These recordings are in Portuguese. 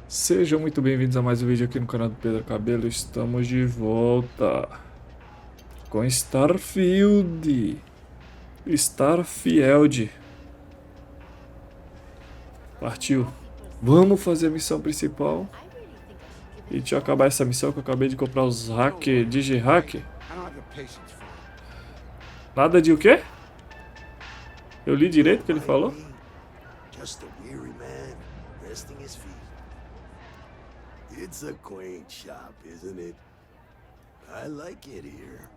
Sejam muito bem-vindos a mais um vídeo aqui no canal do Pedroelcabello. Estamos de volta com Starfield. Starfield. Partiu. Vamos fazer a missão principal. E deixa eu acabar essa missão que eu acabei de comprar os hack, digi-hack. Nada de o quê? Eu li direito o que ele falou? It's a quaint shop, isn't it? I like it here.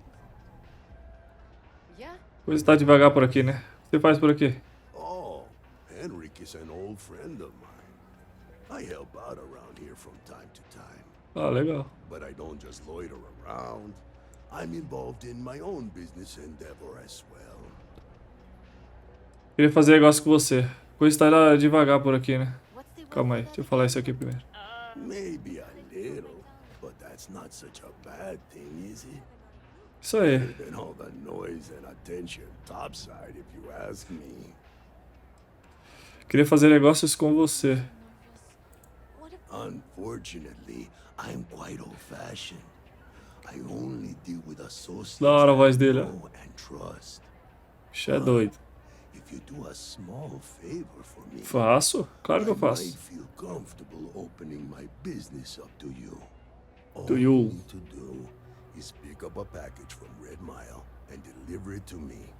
Coisa tá devagar por aqui, né? O que você faz por aqui? Oh, Henrik is an old friend of mine. I help out around here from time to time. Ah, legal. But I don't just loiter around. I'm involved in my own business endeavor as well. Queria fazer negócio com você. Coisa tá devagar por aqui, né? Calma aí, deixa eu falar isso aqui primeiro. Maybe a little, but that's not such a bad thing, is it? Isso aí. Better than all the noise and attention topside, if you ask me. Queria fazer negócios com você. Unfortunately, I'm quite old-fashioned. I only deal with associates Da hora a voz dele, ó. I know and trust. Bicho é doido. If you do a small favor for me, Faço? Claro que eu I might faço. feel comfortable opening my business up to you. All To you you. need to do is pick up a package from Red Mile and deliver it to me.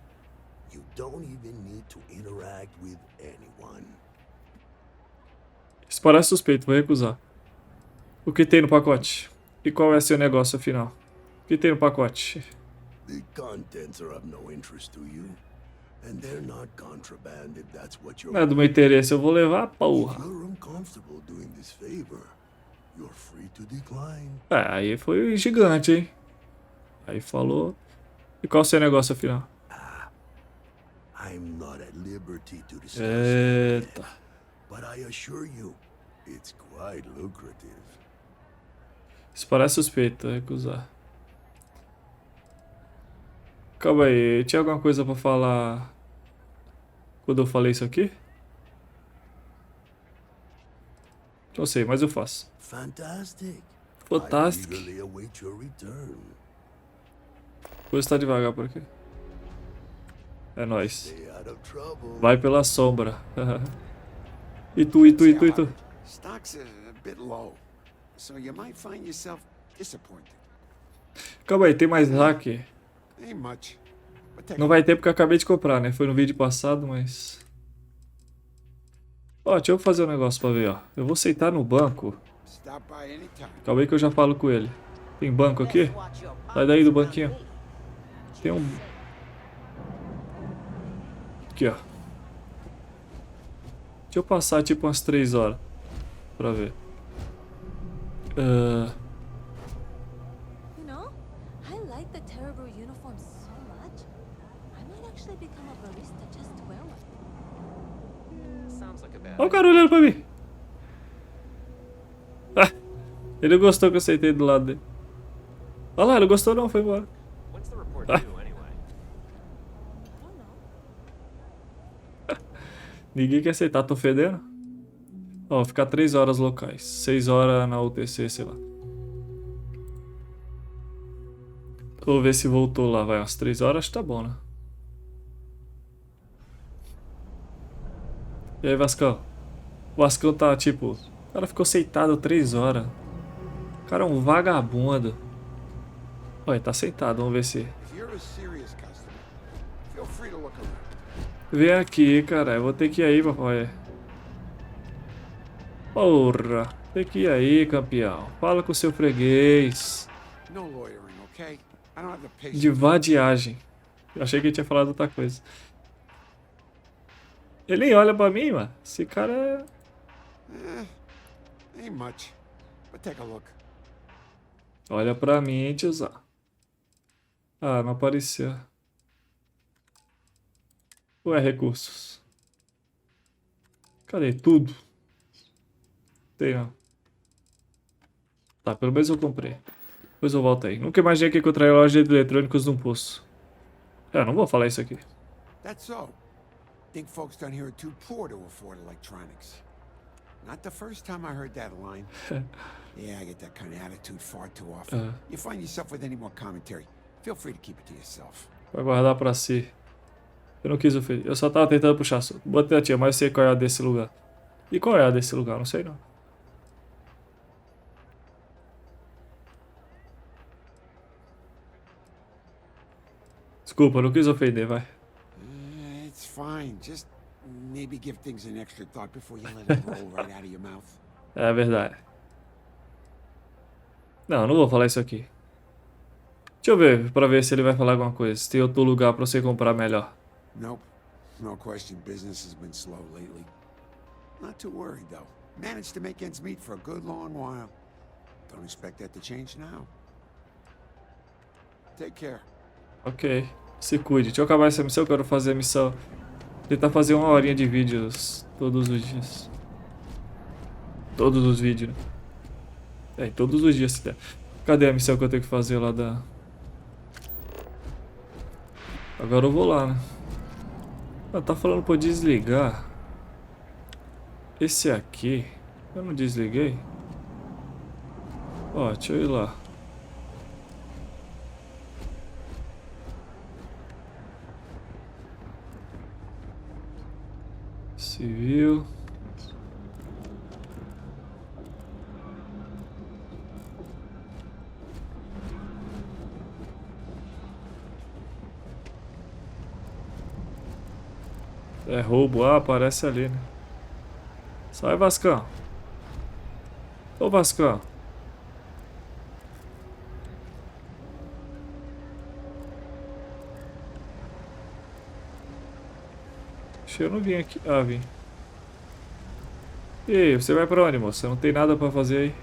You don't even need to interact with anyone. Isso parece suspeito, vou recusar. O que tem no pacote? E qual é seu negócio afinal? O que tem no pacote? The contents are of no interest to you, and they're not contraband if that's what you're. Não é do meu interesse, eu vou levar a If porra. you're uncomfortable doing this favor, you're free to decline. É, aí foi gigante, hein? Aí falou. E qual é o seu negócio afinal? I'm not at liberty to discuss Eita. it, but I assure you, it's quite lucrative. Isso parece suspeito, vou recusar. Calma aí, tinha alguma coisa pra falar quando eu falei isso aqui? Não sei, mas eu faço. Fantastic. Fantástico. I eagerly await your return. Coisa tá devagar por aqui. É nóis. Stay out of trouble. Vai pela sombra. E tu, e tu, e tu, e tu. Stock's a bit low, so you might find yourself disappointed. Calma aí, tem mais hack? Ain't much, but take Não vai ter porque eu acabei de comprar, né? Foi no vídeo passado, mas... Ó, deixa eu fazer um negócio pra ver, ó. Eu vou sentar no banco. stop by anytime. Calma aí que eu já falo com ele. Tem banco aqui? Sai daí do banquinho. Tem um... Aqui, ó. Deixa eu passar tipo umas 3 horas. Pra ver. You know, I like the terrible uniform so much. I might actually become a barista just to wear one. Sounds like a bad Olha o cara olhando pra mim. Ah, ele gostou que eu sentei do lado dele. Olha lá, ele gostou não, foi embora. When's the report due anyway? I don't know. Ninguém quer aceitar, tô fedendo. Ó, vou ficar 3 horas locais. 6 horas na UTC, sei lá. Vou ver se voltou lá, vai. Umas 3 horas, acho que tá bom, né? E aí, Vascão? O Vascão tá tipo... O cara ficou sentado 3 horas. O cara é um vagabundo. Olha, tá sentado, vamos ver se... If you're a serious customer, feel free to look around. Vem aqui, cara. Eu vou ter que ir aí, papai. Porra. Tem que ir aí, campeão. Fala com o seu freguês. No loitering, okay? I don't have the patience. De vadiagem. Eu achei que ele tinha falado outra coisa. Ele nem olha pra mim, mano. Esse cara é... Ain't much, but take a look. Olha pra mim, tiozão. Ah, não apareceu. Ué, recursos. Cadê tudo? Tem não. Tá, pelo menos eu comprei. Depois eu volto aí. Nunca imaginei que encontraria loja de eletrônicos num poço. Eu não vou falar isso aqui. That's so. Think folks down here are too poor to afford electronics. Not the first time I heard that line. Yeah, I get that kind of attitude far too often. You find yourself with any more commentary, feel free to keep it to yourself. Vai guardar pra si. Eu não quis ofender. Eu só tava tentando puxar assunto. Botei a tia, mas eu sei qual é a desse lugar. E qual é a desse lugar? Não sei não. Desculpa, eu não quis ofender, vai. It's fine. Just maybe give things an extra thought before you let it roll right out of your mouth. É verdade. Não, não vou falar isso aqui. Deixa eu ver, pra ver se ele vai falar alguma coisa. Se tem outro lugar pra você comprar melhor. Nope. No question, business has been slow lately. Not too worried, though. Managed to make ends meet for a good long while. Don't expect that to change now. Take care. Ok. Se cuide. Deixa eu acabar essa missão. Eu quero fazer a missão. Tentar fazer 1 horinha de vídeos todos os dias. Todos os vídeos, né? Todos os dias se der. Cadê a missão que eu tenho que fazer lá da... Agora eu vou lá, né? Ah, tá falando pra eu desligar. Esse aqui... Eu não desliguei? Ó, deixa eu ir lá. Civil... É roubo, aparece ali, né? Sai, Vascão. Ô, Vascão. Acho eu não vim aqui. Ah, vim. E aí, você vai pra onde, moço? Você não tem nada pra fazer aí?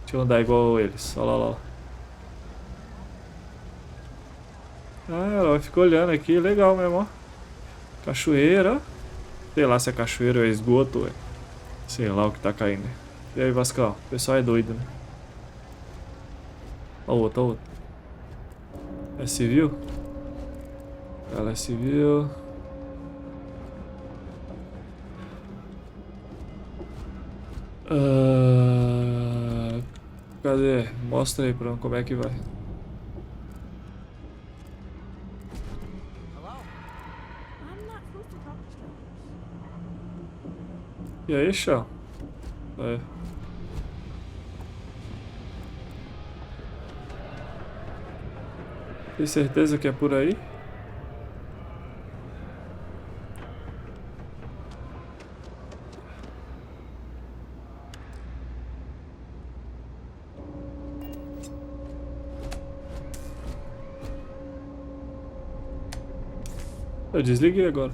Deixa eu andar igual eles. Olha lá, olha lá. Ah, ela fica olhando aqui. Legal mesmo, ó. Cachoeira. Sei lá se é cachoeira ou é esgoto, sei lá o que tá caindo. E aí, Vascão? O pessoal é doido, né? Ó, outro, ó, outro. É civil? Ela é civil. Cadê? Mostra aí pra como é que vai. E aí, chão? É. Tem certeza que é por aí? Eu desliguei agora.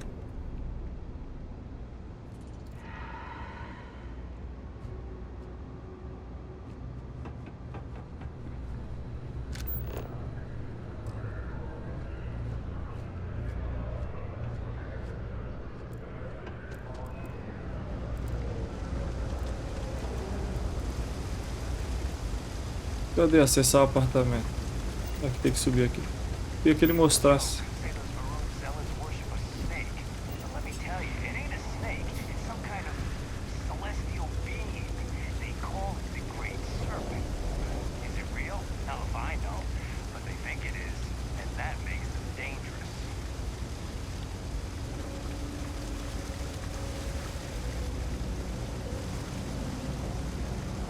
Cadê acessar o apartamento? Aqui tem que subir aqui. Queria que ele mostrasse.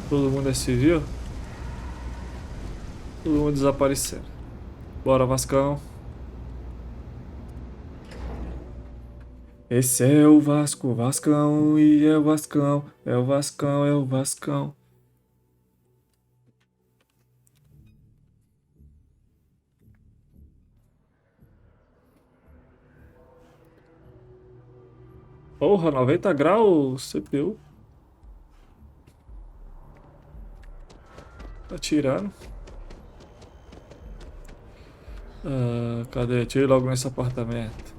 Todo mundo é civil? Todo mundo desaparecendo. Bora, Vascão. Esse é o Vasco, Vascão, e é o Vascão, é o Vascão, é o Vascão. Porra, 90 graus CPU. Tá tirando. Cadê? Deixa eu ir logo nesse apartamento.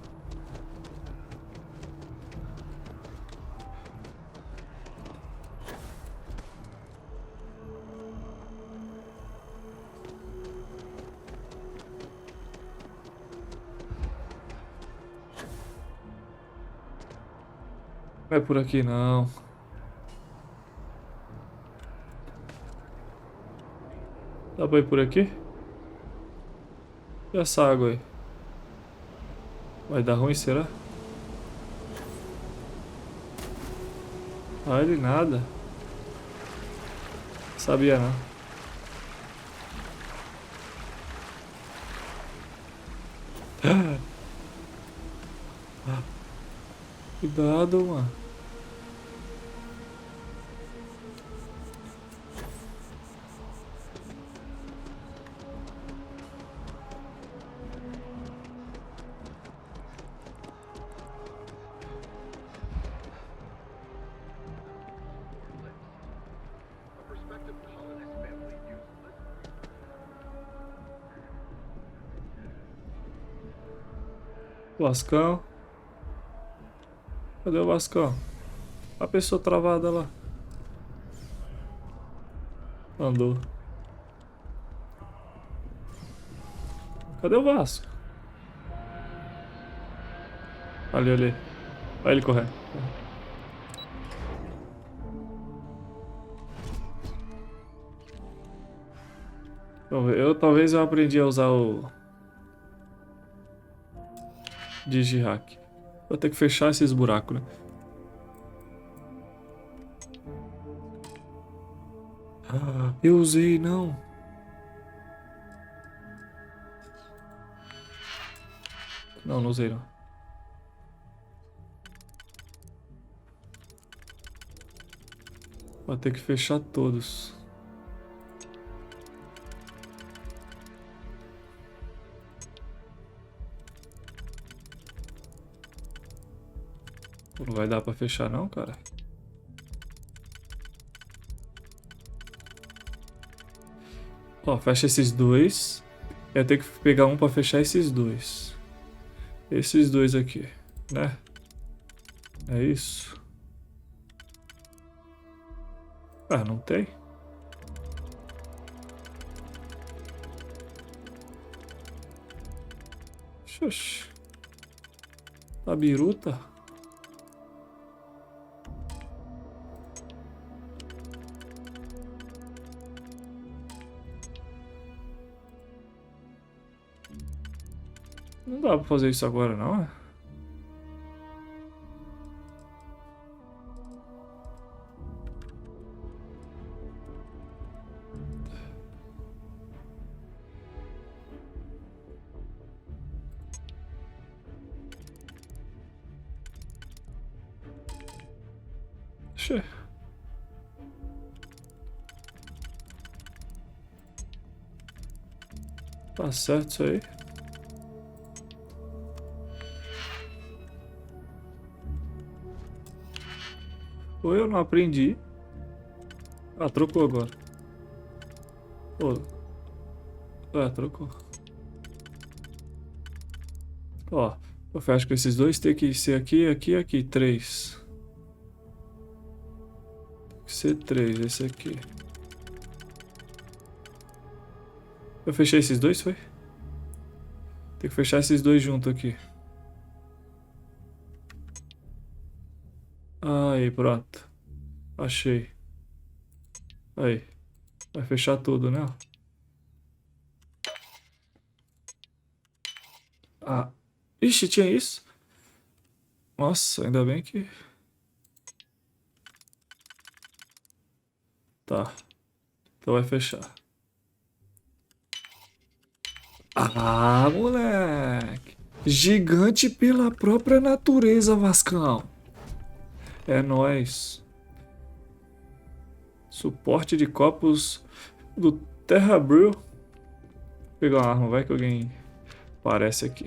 Não é por aqui não. Dá pra ir por aqui? E essa água aí? Vai dar ruim, será? Ah, ele nada. Sabia não. Cuidado, mano. Vascão. Cadê o Vascão? A pessoa travada lá. Andou. Cadê o Vasco? Ali, ali. Olha ele correndo. Talvez eu aprendi a usar o Digihack. Vou ter que fechar esses buracos, né? Ah, eu usei, não. Não usei, não. Vou ter que fechar todos. Não vai dar pra fechar não, cara. Ó, fecha esses dois. Eu tenho que pegar um pra fechar esses dois. Esses dois aqui, né? É isso. Ah, não tem? Xuxa. A biruta. Não dá pra fazer isso agora, não, é? Xe. Tá certo isso aí. Ou eu não aprendi. Ah, trocou agora. Pô. Trocou. Ó, eu fecho com esses dois. Tem que ser aqui, aqui, aqui. 3. Tem que ser 3, esse aqui. Eu fechei esses dois, foi? Tem que fechar esses dois juntos aqui. Aí, pronto. Achei. Aí. Vai fechar tudo, né? Ah. Ixi, tinha isso? Nossa, ainda bem que... Tá. Então vai fechar. Ah, moleque. Gigante pela própria natureza, Vascão. É nóis. Suporte de copos do Terra Brew. Vou pegar uma arma, vai que alguém aparece aqui.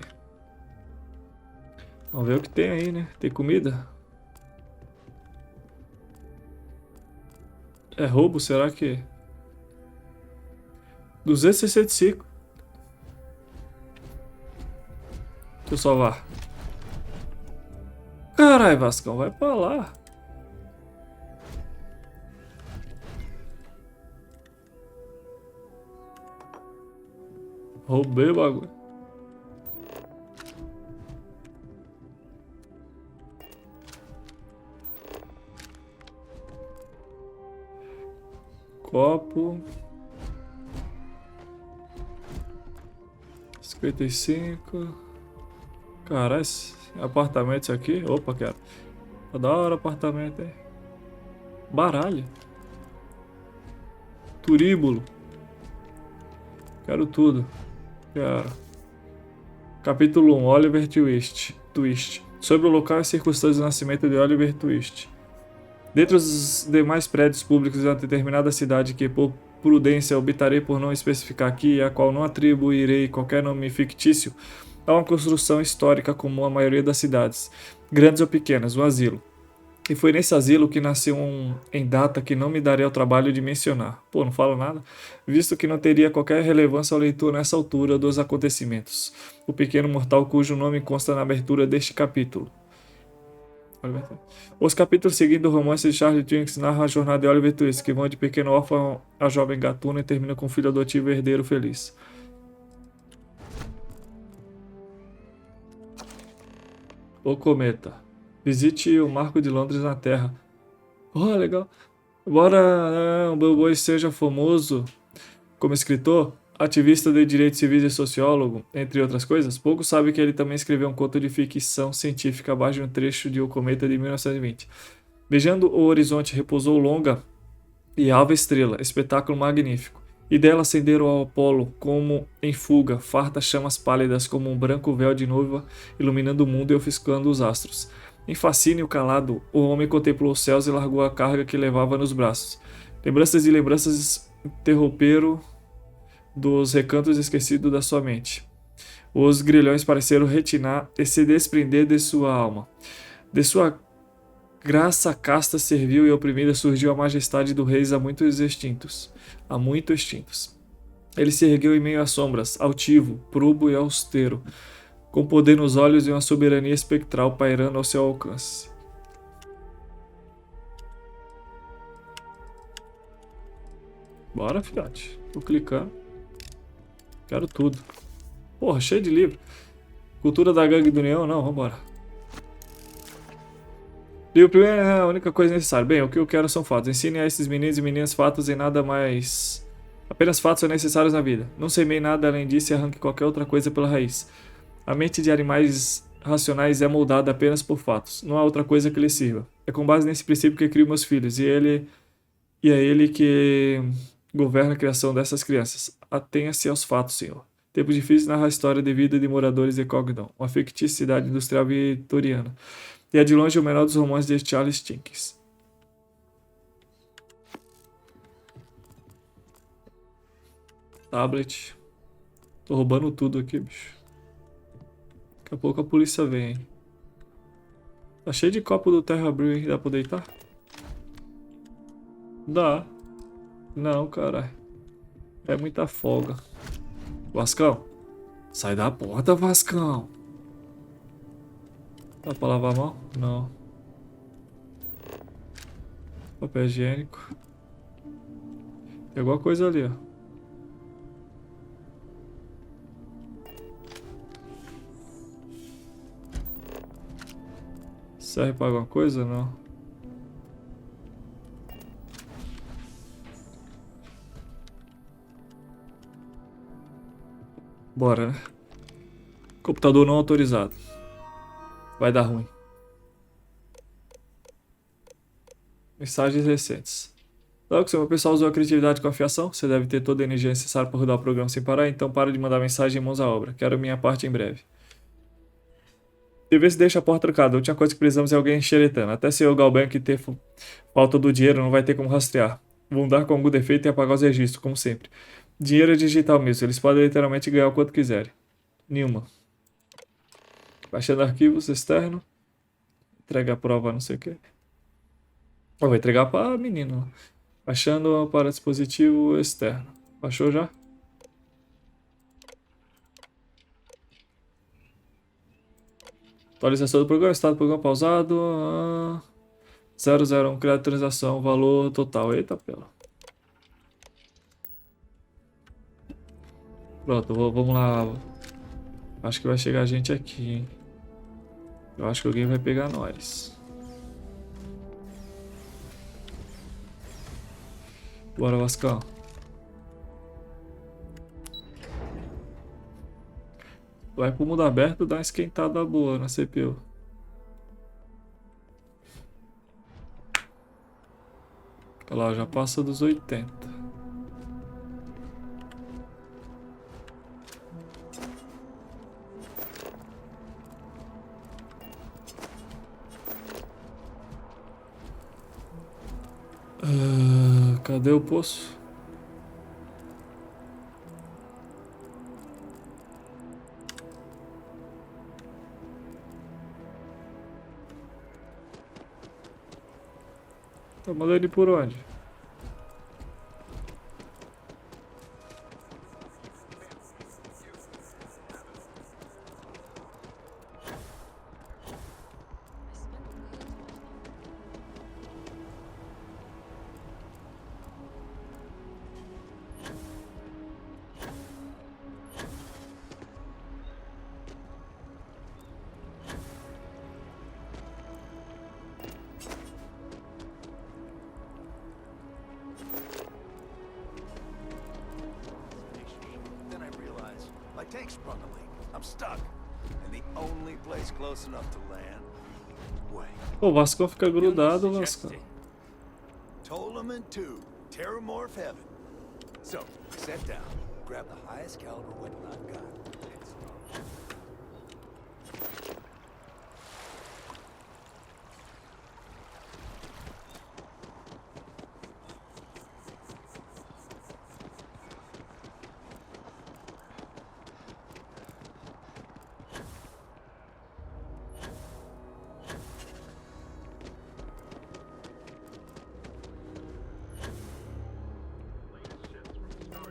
Vamos ver o que tem aí, né? Tem comida? É roubo, será que... 265. Deixa eu salvar. Caralho, Vascão, vai pra lá. Roubei o bagulho. Copo. 55. Caralho, apartamento isso aqui? Opa, quero. Tá da hora apartamento, hein? Baralho. Turíbulo. Quero tudo. Quero. Capítulo 1. Oliver Twist. Sobre o local e circunstâncias do nascimento de Oliver Twist. Dentre os demais prédios públicos de uma determinada cidade que, por prudência, optarei por não especificar aqui, e a qual não atribuirei qualquer nome fictício, há uma construção histórica comum à maioria das cidades, grandes ou pequenas, um asilo. E foi nesse asilo que nasceu em data que não me darei ao trabalho de mencionar. Pô, não falo nada. Visto que não teria qualquer relevância ao leitor nessa altura dos acontecimentos. O pequeno mortal cujo nome consta na abertura deste capítulo. Os capítulos seguindo o romance de Charles Dickens narram a jornada de Oliver Twist, que vão de pequeno órfão a jovem gatuna e termina com um filho adotivo e herdeiro feliz. O cometa. Visite o Marco de Londres na Terra. Oh, legal. Embora o Boy seja famoso como escritor, ativista de direitos civis e sociólogo, entre outras coisas, pouco sabe que ele também escreveu um conto de ficção científica abaixo de um trecho de O Cometa de 1920. Beijando o horizonte repousou longa e alva estrela, espetáculo magnífico, e dela acenderam ao Apolo como em fuga, fartas chamas pálidas como um branco véu de noiva, iluminando o mundo e ofuscando os astros. Em fascínio calado, o homem contemplou os céus e largou a carga que levava nos braços. Lembranças e lembranças interromperam dos recantos esquecidos da sua mente. Os grilhões pareceram retinar e se desprender de sua alma. De sua graça casta servil e oprimida surgiu a majestade dos reis há muito extintos. Ele se ergueu em meio às sombras, altivo, probo e austero, com poder nos olhos e uma soberania espectral pairando ao seu alcance. Bora, filhote. Tô clicando. Quero tudo. Porra, cheio de livro. Cultura da gangue do Neon? Não, vambora. Livro primeiro é a única coisa necessária. Bem, o que eu quero são fatos. Ensine a esses meninos e meninas fatos e nada mais. Apenas fatos são necessários na vida. Não semeie nada além disso e arranque qualquer outra coisa pela raiz. A mente de animais racionais é moldada apenas por fatos. Não há outra coisa que lhe sirva. É com base nesse princípio que crio meus filhos. E é ele que governa a criação dessas crianças. Atenha-se aos fatos, senhor. Tempos difíceis narra a história de vida de moradores de Cogdon, uma fictícia cidade industrial vitoriana. E é de longe o menor dos romances de Charles Dickens. Tablet. Tô roubando tudo aqui, bicho. Daqui a pouco a polícia vem, hein? Tá cheio de copo do Terra Brew, hein? Dá pra deitar? Dá. Não, caralho. É muita folga. Vascão. Sai da porta, Vascão. Dá pra lavar a mão? Não. Papel higiênico. Tem alguma coisa ali, ó. Serve pra alguma coisa? Não. Bora, né? Computador não autorizado. Vai dar ruim. Mensagens recentes. Logo, se o pessoal usou a criatividade com afiação, você deve ter toda a energia necessária para rodar o programa sem parar, então para de mandar mensagem e mãos à obra. Quero minha parte em breve. TV se deixa a porta trancada. A última coisa que precisamos é alguém xeretando. Até se o Galbanho que ter falta do dinheiro não vai ter como rastrear. Vão dar com algum defeito e apagar os registros, como sempre. Dinheiro é digital mesmo. Eles podem literalmente ganhar o quanto quiserem. Nenhuma. Baixando arquivos externo. Entrega a prova, não sei o que. Eu vou entregar para menino. Baixando para dispositivo externo. Baixou já? Atualização do programa, estado do programa pausado. 001, criar atualização, valor total. Eita, pela. Pronto, vamos lá. Acho que vai chegar gente aqui, hein? Eu acho que alguém vai pegar nós. Bora, Vascão. Vai pro mundo aberto, dá uma esquentada boa na CPU. Olha lá, já passa dos 80. Cadê o poço? Tá mandando ele por onde? Then I realized my tank sprung a leak. I'm stuck. And the only place close enough to land. Wait. Pô, o Vascão fica grudado, Vascão. Tolaman 2, Terramorph Heaven. So, I sat down, grabbed the highest caliber weapon I've got.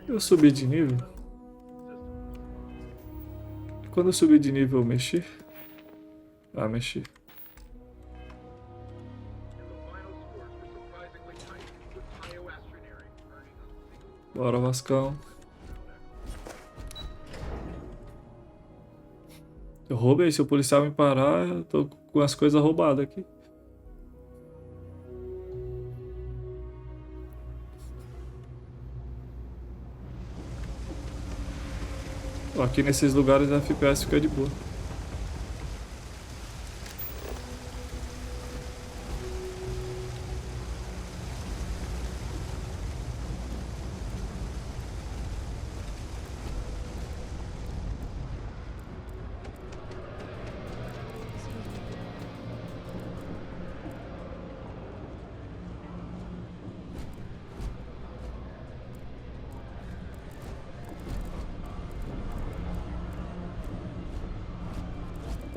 Eu subi de nível? Quando eu subi de nível eu mexi? Ah, mexi. Bora, Vascão. Eu roubei, se o policial me parar, eu tô com as coisas roubadas aqui. Aqui nesses lugares a FPS fica de boa.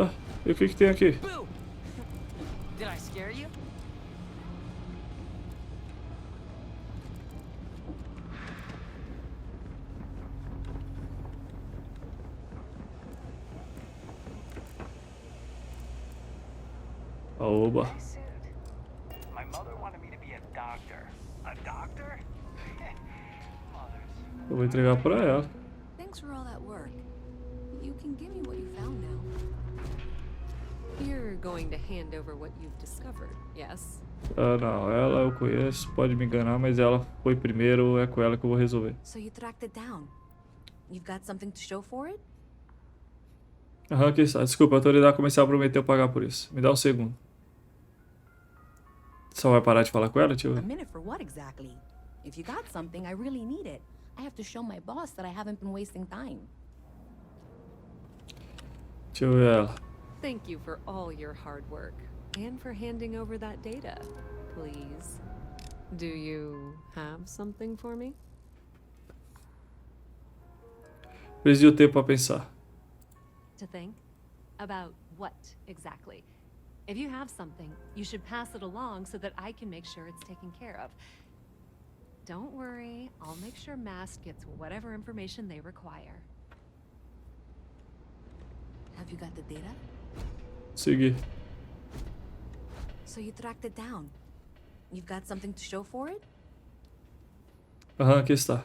Ah, e o que tem aqui? Boo! Did I scare you? Oba. I said, my mother wanted me to be a doctor. A doctor? Mothers. Eu vou entregar pra ela. Thanks for all that work. You can give me what you found now. You're going to hand over what you've discovered, yes? Ah, não, ela eu conheço, pode me enganar, mas ela foi primeiro, é com ela que eu vou resolver. So you tracked it down. You've got something to show for it? Aham, aqui está. Desculpa, a autoridade comercial prometeu pagar por isso. Me dá um segundo. Só vai parar de falar com ela, tio? A minute for what exactly? If you got something, I really need it. I have to show my boss that I haven't been wasting time. Deixa eu ver ela. Thank you for all your hard work and for handing over that data, please. Do you have something for me? Preciso de tempo pra pensar. To think? About what exactly? If you have something, you should pass it along so that I can make sure it's taken care of. Don't worry, I'll make sure Mast gets whatever information they require. Have you got the data? Seguir. So you tracked it down. You've got something to show for it? Aham, aqui está.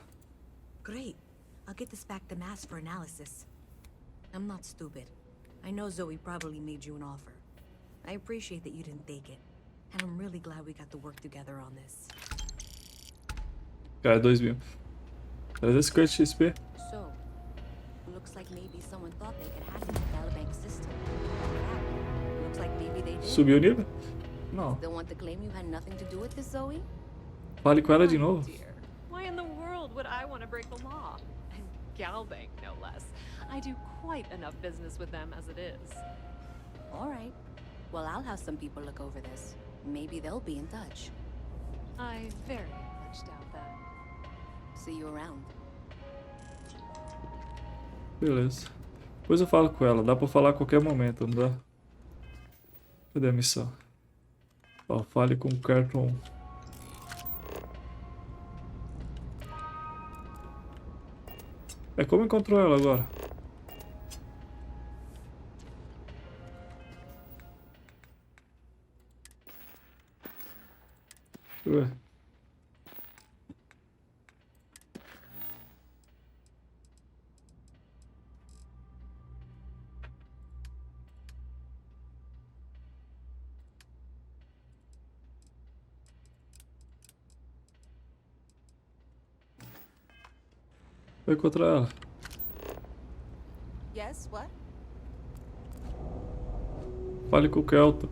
Great. I'll get this back to Mass for analysis. I'm not stupid. I know Zoe probably made you an offer. I appreciate that you didn't take it. And I'm really glad we got to work together on this. Cara, 2.000. 350 XP. So, looks like maybe someone thought they could hack into the Balabank system. Yeah, looks like maybe they did. Subiu o nível? Não. They want to claim you had nothing to do with this, Zoe? Fale com ela de Oh, novo. dear. Why in the world would I want to break the law? And Galbank, no less. I do quite enough business with them as it is. All right. Well, I'll have some people look over this. Maybe they'll be in touch. I very much doubt that. See you around. Beleza. Depois eu falo com ela. Dá pra falar a qualquer momento, não dá? Cadê a missão? Ó, fale com o Carton. É, como encontrou ela agora? Ué. Vou encontrar ela. Yes, what? Fale com o Kelton.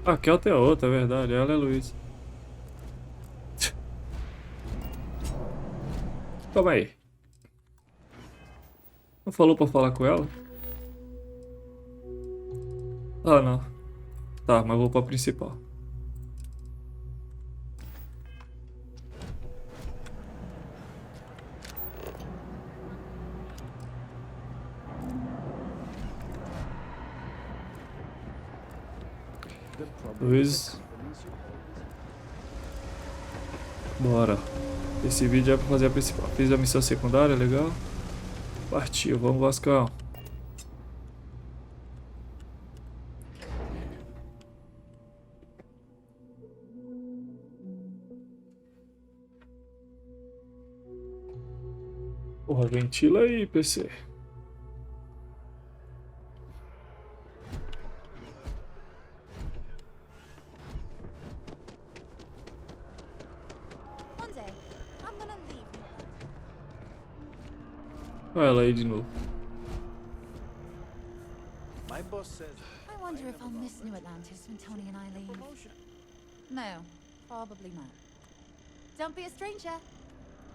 Ah, Kelton é outra, é verdade. Ela é a Louisa. Calma aí. Não falou pra falar com ela? Ah, não. Tá, mas vou pra principal. Luiz. Bora. Esse vídeo é pra fazer a principal. Fiz a missão secundária, legal. Partiu, vamos Vascão. Porra, ventila aí, PC. One day, I'm gonna leave. Olha ela aí de novo. My boss says I wonder if I'll miss New Atlantis when Tony and I leave. No, probably not. Don't be a stranger.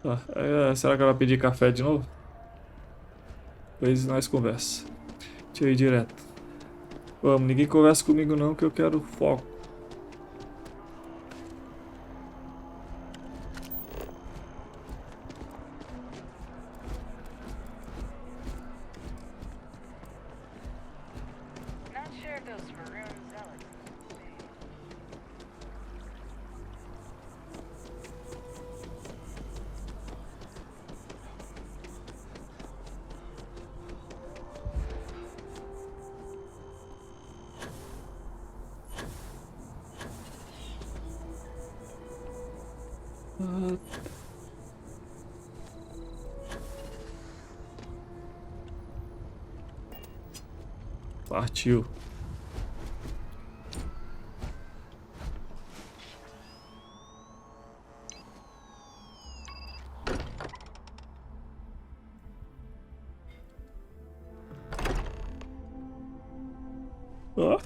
Tá, será que ela vai pedir café de novo? Depois nós conversa. Deixa eu ir direto. Vamos, ninguém conversa comigo não, que eu quero foco. Not sure if those maroon zealots. Partiu. Ó,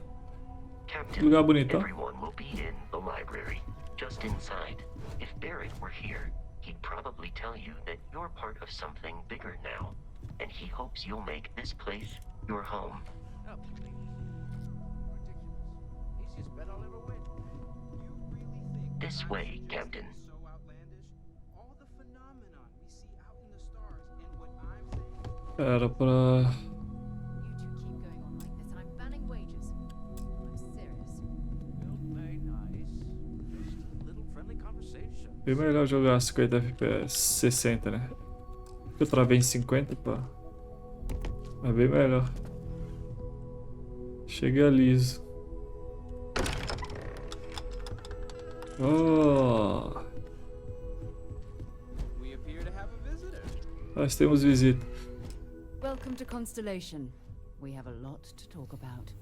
que lugar bonito, ó. Everyone will be in the library, just inside. If Barrett were here, he'd probably tell you that you're part of something bigger now, and he hopes you'll make this place your home. Oh, please. Ridiculous. Easiest bet I'll ever win. You really think This way, Captain. so outlandish? All the phenomenon we see out in the stars and what I'm saying? Era pra... You two keep going on like this, and I'm banning wages. I'm serious. Well, very nice. Just a little friendly conversation. Bem melhor jogar 50 FPS, 60, né? Eu travei em 50, pá. É bem melhor. Cheguei a liso. Oh, We appear to have a visitor. nós temos visita. Welcome to Constellation. We have a lot to talk about.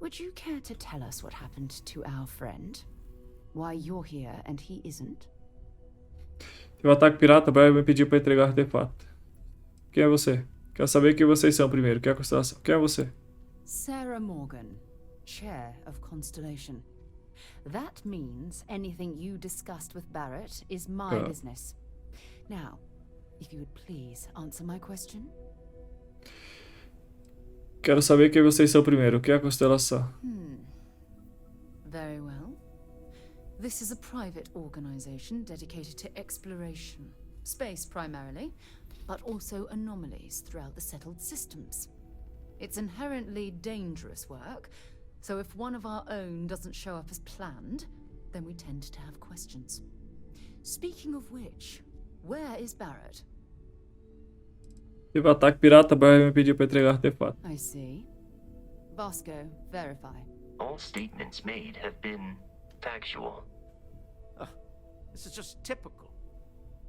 Would you care to tell us what happened to our friend? Why you're here and he isn't? Tem O ataque pirata, Brian me pediu para entregar o artefato. Quem é você? Quero saber quem vocês são primeiro. Quem é a Constelação? Quem é você? Sarah Morgan, Chair of Constellation. That means anything you discussed with Barrett is my business. Now, if you would please answer my question. Quero saber quem vocês são primeiro. Quem é a Constelação? Very well. This is a private organization dedicated to exploration. Space primarily, but also anomalies throughout the settled systems. It's inherently dangerous work, so if one of our own doesn't show up as planned, then we tend to have questions. Speaking of which, where is Barrett? Teve ataque pirata, Brian me pediu para entregar o artefato. I see. Bosco, verify. All statements made have been factual. This is just typical.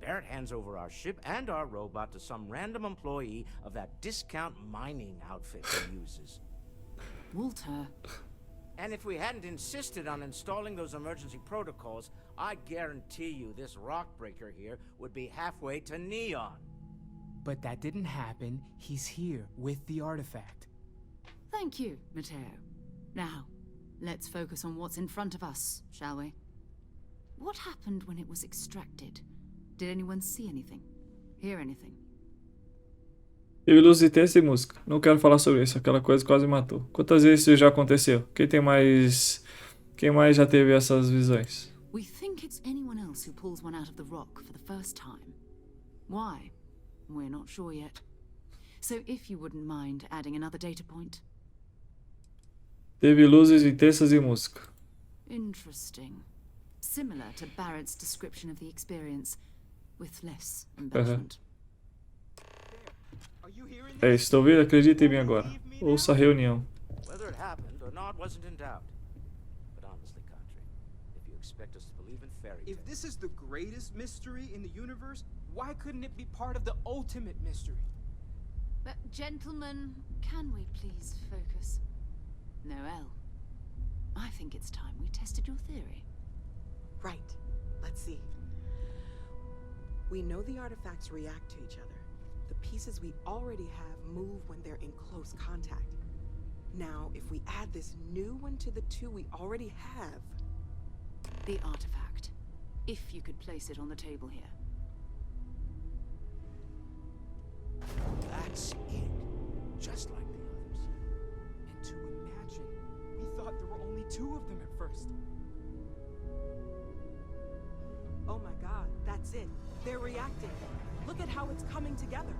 Barrett hands over our ship and our robot to some random employee of that discount mining outfit he uses. Walter. And if we hadn't insisted on installing those emergency protocols, I guarantee you this rock breaker here would be halfway to Neon. But that didn't happen. He's here with the artifact. Thank you, Matteo. Now, let's focus on what's in front of us, shall we? What happened when it was extracted? Did anyone see anything? Hear anything? Teve luz intensa e música. Não quero falar sobre isso. Aquela coisa quase me matou. Quantas vezes isso já aconteceu? Quem mais já teve essas visões? We think it's anyone else who pulls one out of the rock for the first time. Why? We're not sure yet. So if you wouldn't mind adding another data point. Teve luzes intensas e música. Interesting. Similar to Barrett's description of the experience, with less embellishment. É isso, estou ouvindo? Acredita em mim agora. Ouça a reunião. Whether it happened or not wasn't in doubt. But honestly, Country, if you expect us to believe in fairy tales... If this is the greatest mystery in the universe, why couldn't it be part of the ultimate mystery? But gentlemen, can we please focus? Noel, I think it's time we tested your theory. Right. Let's see. We know the artifacts react to each other. The pieces we already have move when they're in close contact. Now, if we add this new one to the two we already have... The artifact. If you could place it on the table here. That's it. Just like the others. And to imagine, we thought there were only two of them at first. Oh my god, that's it. They're reacting. Look at how it's coming together.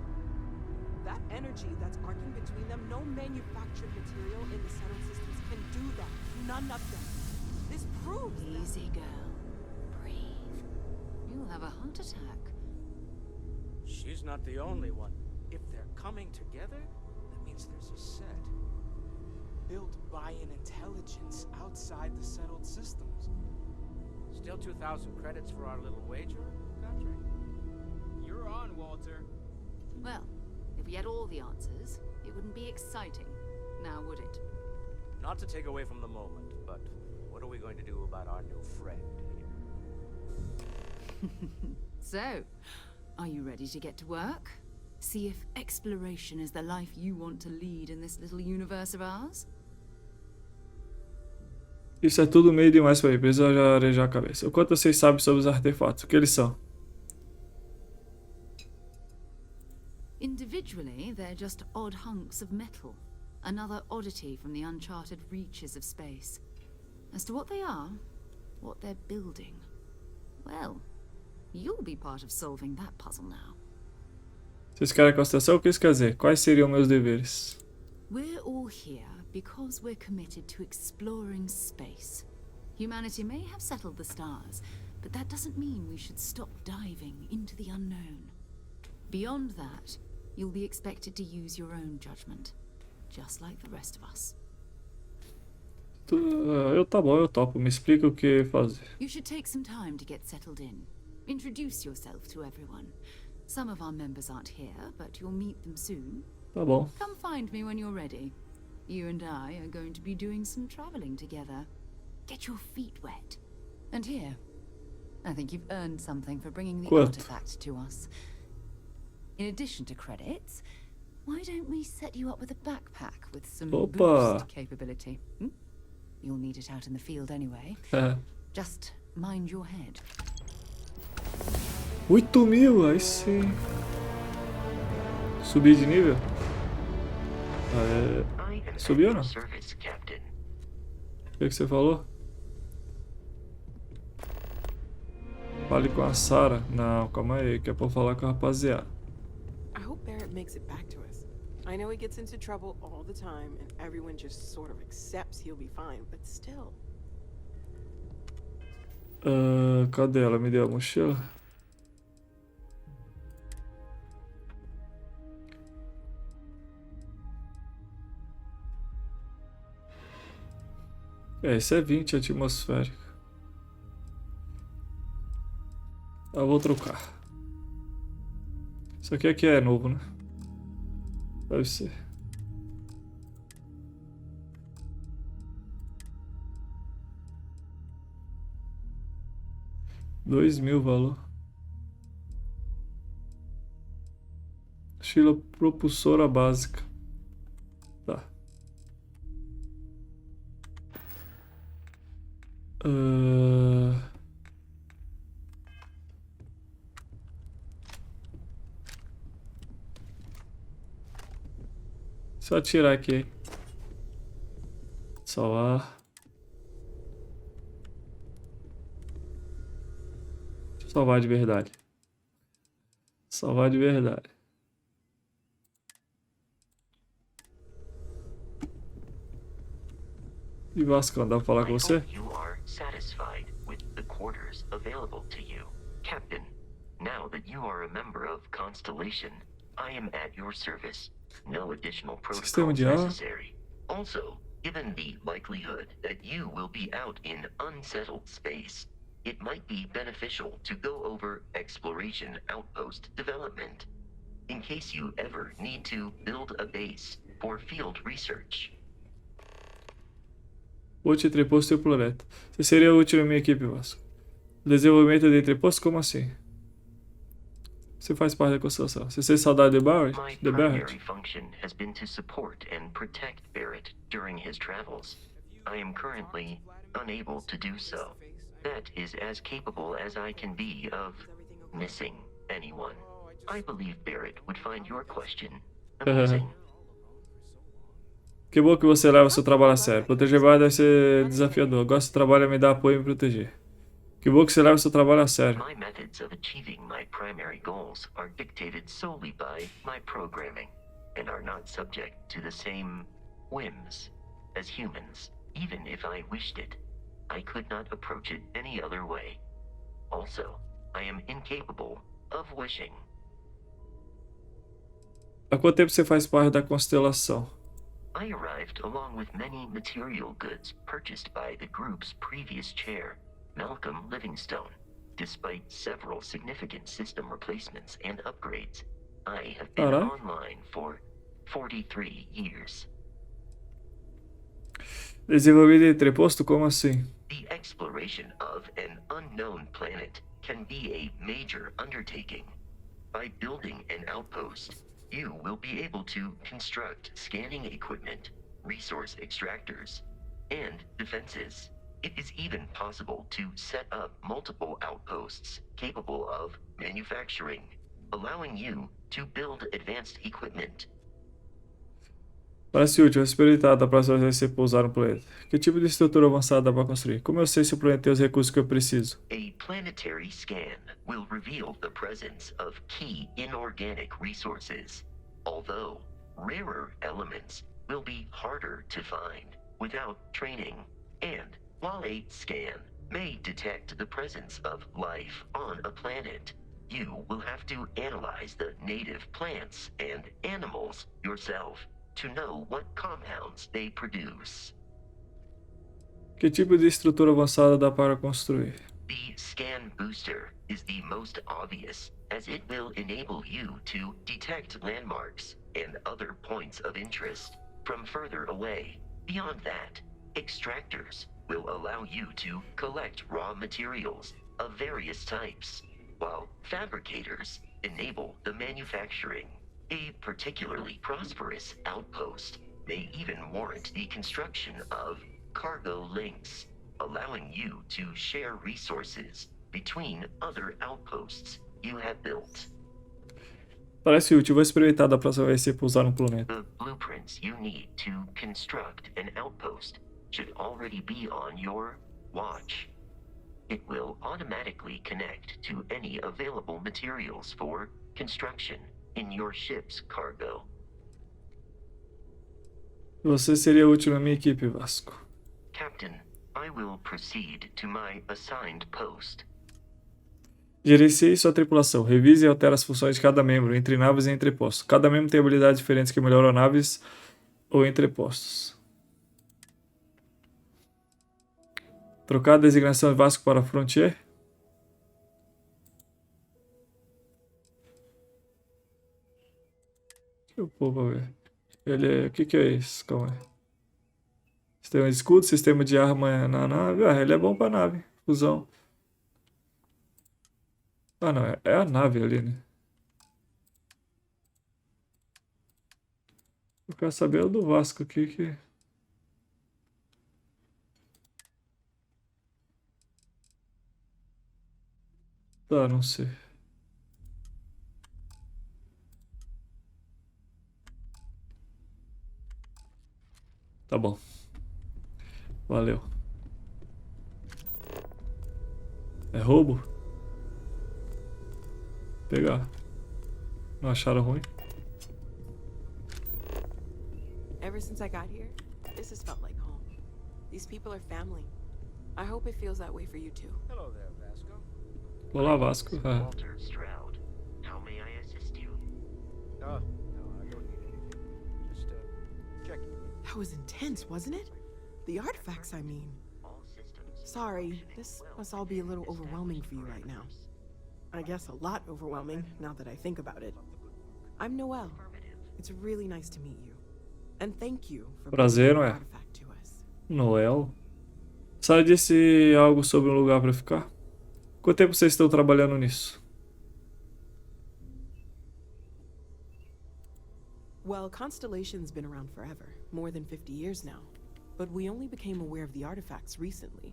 That energy that's arcing between them, no manufactured material in the settled systems can do that. None of them. This proves Easy, girl. Breathe. You'll have a heart attack. She's not the only one. If they're coming together, that means there's a set. Built by an intelligence outside the settled systems. Still 2,000 credits for our little wager, Country? You're on, Walter. Well, if we had all the answers, it wouldn't be exciting, now would it? Not to take away from the moment, but what are we going to do about our new friend here? So, are you ready to get to work? See if exploration is the life you want to lead in this little universe of ours? Isso é tudo meio demais pra mim, precisa já arejar a cabeça. O quanto vocês sabem sobre os artefatos? O que eles são? Individually, they're just odd hunks of metal. Another oddity from the uncharted reaches of space. As to what they are, what they're building, well, you'll be part of solving that puzzle now. Vocês querem a Constelação? O que isso quer dizer? Quais seriam meus deveres? We're all here because we're committed to exploring space. Humanity may have settled the stars, but that doesn't mean we should stop diving into the unknown. Beyond that, you'll be expected to use your own judgment, just like the rest of us. Tá bom, eu topo. Me explica o que fazer. You should take some time to get settled in. Introduce yourself to everyone. Some of our members aren't here, but you'll meet them soon. Tá bom. Come find me when you're ready. You and I are going to be doing some traveling together. Get your feet wet. And here, I think you've earned something for bringing the Quanto? artifact to us. In addition to credits, why don't we set you up with a backpack with some Opa. boost capability? Hmm? You'll need it out in the field anyway. É. Just mind your head. 8.000, aí sim. Subir de nível? Subiu ou não? O que você falou? Fale com a Sarah. Não, calma aí, que é pra falar com a rapaziada. I hope Barrett makes it back to us. I know he gets into trouble all the time, and everyone just sort of accepts he'll be fine, but still. Cadê ela? Me deu a mochila? Esse é 20 atmosférico. Eu vou trocar. Isso aqui é novo, né? Deve ser. $2.000 valor. Mochila propulsora básica. Tá. Só tirar aqui. Salvar. Deixa eu salvar de verdade. Salvar de verdade. E Vascão, dá pra falar com você? You are satisfied with the quarters available to you, Captain. Now that you are a member of Constellation, I am at your service. No additional protocols necessary. Also, given the likelihood that you will be out in unsettled space, it might be beneficial to go over exploration outpost development, in case you ever need to build a base for field research. Útil entreposto e o planeta. Você seria útil na minha equipe, Vasco. Desenvolvimento de entreposto? Como assim? Você faz parte da Constelação. Você sente saudade de Barrett? My primary function has been to support and protect Barrett during his travels. I am currently unable to do so. That is as capable as I can be of missing anyone. I believe Barrett would find your question amusing. Que bom que você leva seu trabalho a sério. Proteger Barrett deve ser desafiador. Gosto do trabalho é me dar apoio e me proteger. Que bom que você leva seu trabalho a sério. My methods of achieving my primary goals are dictated solely by my programming and are not subject to the same whims as humans. Even if I wished it, I could not approach it any other way. Also, I am incapable of wishing. Há quanto tempo você faz parte da Constelação? I arrived along with many material goods purchased by the group's previous chair, Malcolm Livingstone. Despite several significant system replacements and upgrades, I have been online for 43 years. Desenvolvido em entreposto? Como assim? The exploration of an unknown planet can be a major undertaking. By building an outpost, you will be able to construct scanning equipment, resource extractors, and defenses. It is even possible to set up multiple outposts capable of manufacturing, allowing you to build advanced equipment. Parece útil, experimentado da próxima vez que você pousar no planeta. Que tipo de estrutura avançada dá para construir? Como eu sei se o planeta tem os recursos que eu preciso? A planetary scan will reveal the presence of key inorganic resources, although rarer elements will be harder to find without training. And while a scan may detect the presence of life on a planet, you will have to analyze the native plants and animals yourself to know what compounds they produce. Que tipo de estrutura avançada dá para construir? The scan booster is the most obvious, as it will enable you to detect landmarks and other points of interest from further away. Beyond that, extractors will allow you to collect raw materials of various types, while fabricators enable the manufacturing. A particularly prosperous outpost may even warrant the construction of cargo links, allowing you to share resources between other outposts you have built. Parece útil, vou experimentar da próxima vez se pousar no planeta. The blueprints you need to construct an outpost should already be on your watch. It will automatically connect to any available materials for construction in your ship's cargo. Você seria útil na minha equipe, Vasco. Captain, I will proceed to my assigned post. Gerencie sua tripulação. Revise e altere as funções de cada membro, entre naves e entrepostos. Cada membro tem habilidades diferentes que melhoram naves ou entrepostos. Trocar a designação de Vasco para Frontier. Deixa eu pôr pra ver. Ele é... O que é isso? Calma aí. Sistema de escudo, sistema de arma na nave. Ah, ele é bom pra nave. Fusão. Ah, não. É a nave ali, né? Eu quero saber o do Vasco aqui que... Tá, não sei. Tá bom. Valeu. É roubo? Pegar. Não acharam ruim? Ever since I got here, this has felt like home. These people are family. I hope it feels that way for you too. Hello there, Vasco. Olá, Vasco. Walter Stroud. How may I assist you? No, I don't need anything. Just, checking. That was intense, wasn't it? The artifacts, I mean. Sorry, this must all be a little overwhelming for you right now. I guess a lot overwhelming, now that I think about it. I'm Noel. It's really nice to meet you. And thank you for Prazer, bringing the Noel. artifact to us. Noel. Sara disse algo sobre um lugar para ficar? Quanto tempo vocês estão trabalhando nisso? Well, Constellation's been around forever, more than 50 years now. But we only became aware of the artifacts recently.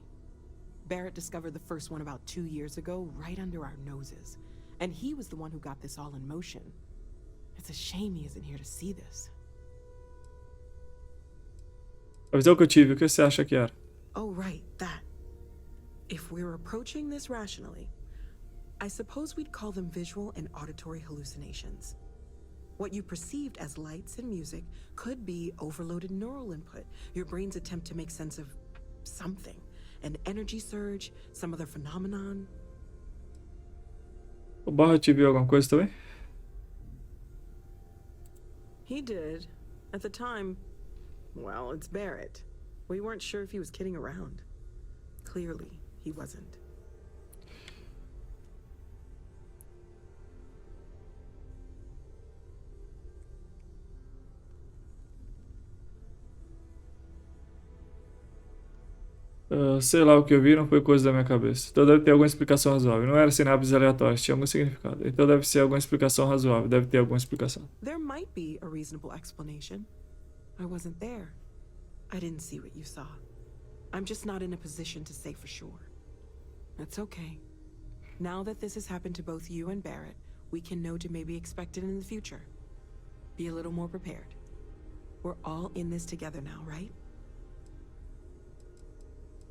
Barrett discovered the first one about 2 years ago, right under our noses. And he was the one who got this all in motion. It's a shame he isn't here to see this. A visão que eu tive, o que você acha que era? Oh, right, that. If we're approaching this rationally, I suppose we'd call them visual and auditory hallucinations. What you perceived as lights and music could be overloaded neural input, your brain's attempt to make sense of something. An energy surge, some other phenomenon. O Barret viu alguma coisa também? He did. At the time, well, it's Barrett. We weren't sure if he was kidding around. Clearly, he wasn't. Sei lá, o que eu vi não foi coisa da minha cabeça. Então deve ter alguma explicação razoável. Não era sinapses aleatórias, tinha algum significado. Então deve ser alguma explicação razoável. Deve ter alguma explicação. There might be a reasonable explanation. I wasn't there. I didn't see what you saw. I'm just not in a position to say for sure. That's okay. Now that this has happened to both you and Barrett, we can know to maybe expect it in the future. Be a little more prepared. We're all in this together now, right?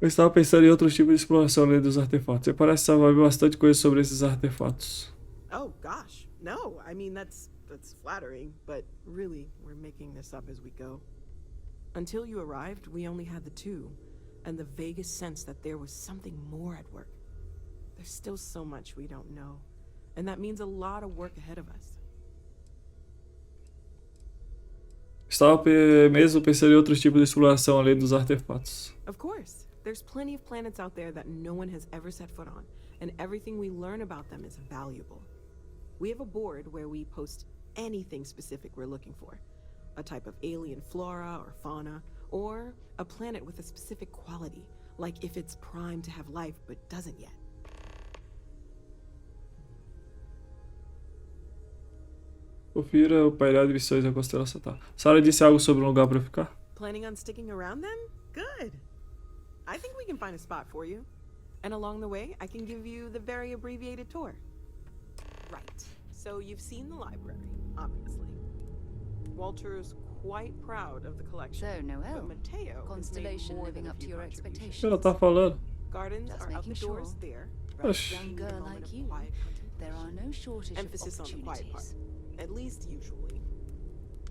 Eu estava pensando em outros tipos de exploração além dos artefatos. Você parece saber bastante coisa sobre esses artefatos. Oh gosh, no. I mean, that's flattering, but really, we're making this up as we go. Until you arrived, we only had the two, and the vaguest sense that there was something more at work. There's still so much we don't know, and that means a lot of work ahead of us. Estava mesmo pensando em outros tipos de exploração além dos artefatos. Of course. There's plenty of planets out there that no one has ever set foot on, and everything we learn about them is valuable. We have a board where we post anything specific we're looking for. A type of alien flora or fauna, or a planet with a specific quality, like if it's primed to have life but doesn't yet. Confira o painel de missões da Constelação. Tá. Sarah disse algo sobre um lugar pra eu ficar? Planning on sticking around then? Good. I think we can find a spot for you. And along the way, I can give you the very abbreviated tour. Right. So you've seen the library, obviously. Walter's quite proud of the collection. So, Noel, but Matteo Constellation living up to your expectations. Ela tá falando. Gardens Just are out the making doors sure. there. Oxi. Young girl like you, there are no shortage Emphasis of on the quiet part. opportunities. At least usually.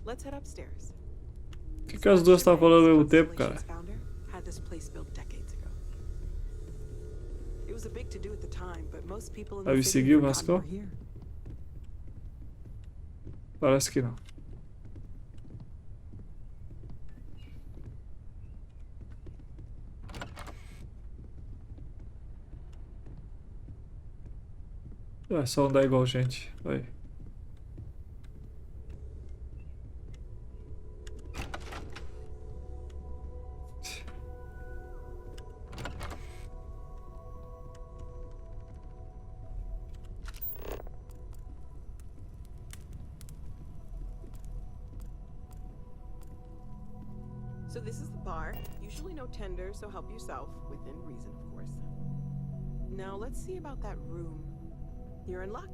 Let's head upstairs. O que as duas estavam falando ao mesmo tempo, cara? Constellation's founder had this place built decades ago. It was a big to do at the time, but most people in Vai the me city seguir o forgot Vasco? we're here. Parece que não. É só andar igual gente. Vai. So this is the bar. Usually no tender, so help yourself, within reason, of course. Now let's see about that room. You're in luck.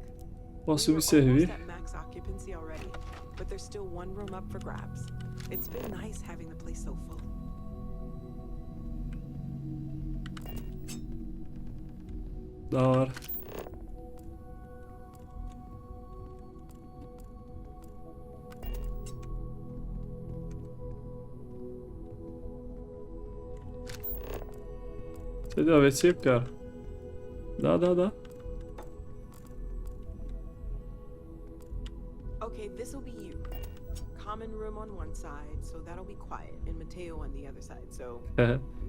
Posso We me were servir? almost at max occupancy already, but there's still one room up for grabs. It's been nice having the place so full. Da hora. Você deu a ver se, cara? Dá. Okay, this'll be you. Common room on one side, so that'll be quiet, and Matteo on the other side, so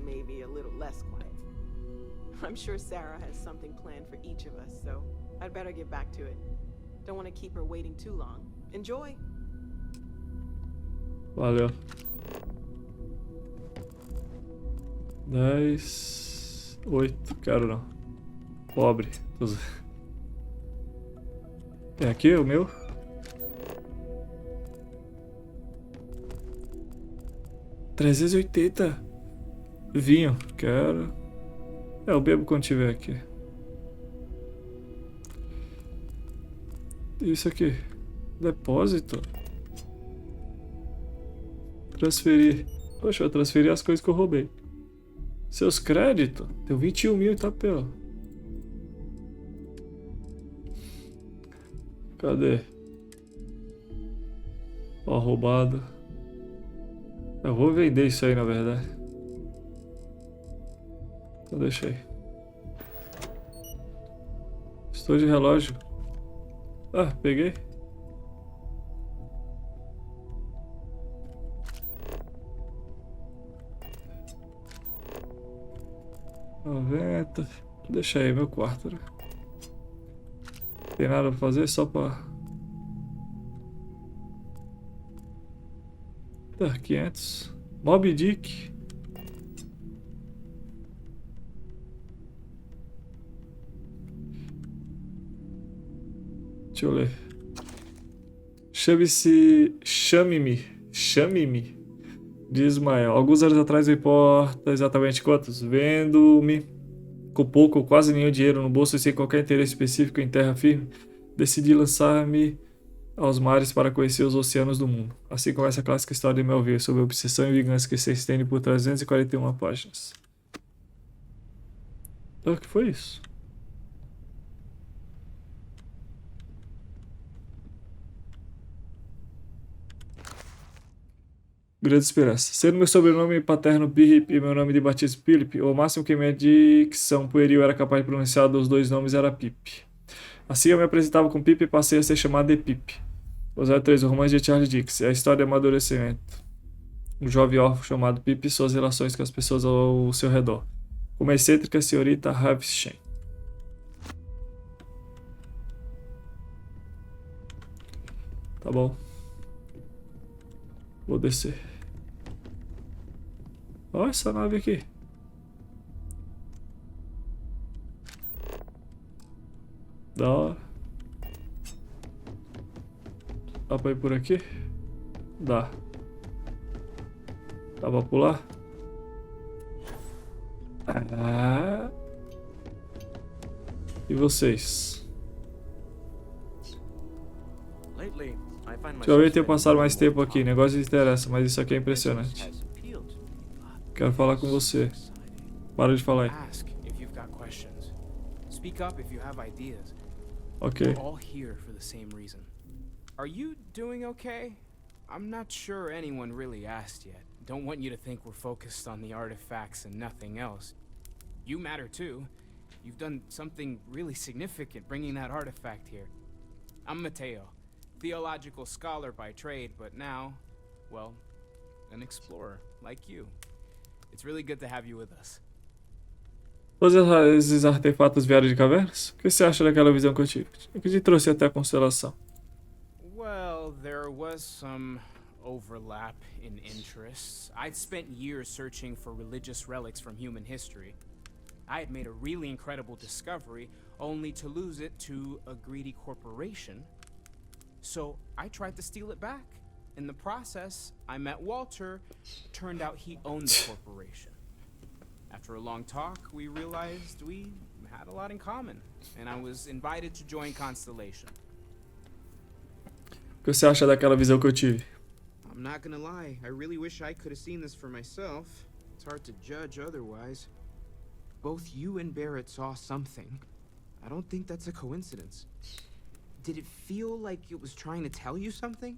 maybe a little less quiet. I'm sure Sarah has something planned for each of us, so I'd better get back to it. Don't want to keep her waiting too long. Enjoy! Valeu. 10, 8, quero não. Pobre. Tem aqui o meu? $380. Vinho, quero. Eu bebo quando tiver aqui. Isso aqui. Depósito. Transferir. Poxa, eu transferi as coisas que eu roubei. Seus créditos? Deu 21 mil, tá, pelo. Cadê? Ó, roubado. Eu vou vender isso aí, na verdade. Então deixa aí. Estou de relógio. Ah, peguei. $90. Deixa aí, meu quarto, né? Tem nada pra fazer, só pra... Tá, 500. Moby Dick. Deixa eu ler. Chame-me. De Ismael. Alguns anos atrás, não importa exatamente quantos, vendo-me com pouco ou quase nenhum dinheiro no bolso e sem qualquer interesse específico em terra firme, decidi lançar-me aos mares para conhecer os oceanos do mundo. Assim começa a clássica história de Melville sobre a obsessão e vingança que se estende por 341 páginas. O que foi isso? Grande esperança. Sendo meu sobrenome paterno Philip e meu nome de batismo Philip, o máximo que minha dicção pueril era capaz de pronunciar dos dois nomes era Pip. Assim eu me apresentava com Pip e passei a ser chamado de Pip. O 03, o romance de Charles Dickens, é a história de amadurecimento. Um jovem órfão chamado Pip e suas relações com as pessoas ao seu redor. Como a excêntrica senhorita Havisham. Tá bom. Vou descer. Olha essa nave aqui. Da hora. Dá pra ir por aqui? Dá. Dá pra pular? Ah. E vocês? Ultimamente tenho passado mais tempo aqui, negócio não interessa, mas isso aqui é impressionante. Quero falar com você. Para de falar aí. Ask if you've got questions. Speak up if you have ideas. Ok. We're all here for the same reason. Are you doing okay? I'm not sure anyone really asked yet. Don't want you to think we're focused on the artifacts and nothing else. You matter too. You've done something really significant bringing that artifact here. I'm Matteo, theological scholar by trade, but now, well, an explorer like you. It's really good to have you with us. Todos esses artefatos vieram de cavernas? O que você acha daquela visão que eu tive? O que te trouxe até a Constelação? Well, there was some overlap in interests. I'd spent years searching for religious relics from human history. I had made a really incredible discovery, only to lose it to a greedy corporation. So I tried to steal it back. In the process, I met Walter. Turned out he owned the corporation. After a long talk, we realized we had a lot in common, and I was invited to join Constellation. O que você acha daquela visão que eu tive? I'm not gonna lie, I really wish I could have seen this for myself. It's hard to judge otherwise. Both you and Barrett saw something. I don't think that's a coincidence. Did it feel like it was trying to tell you something?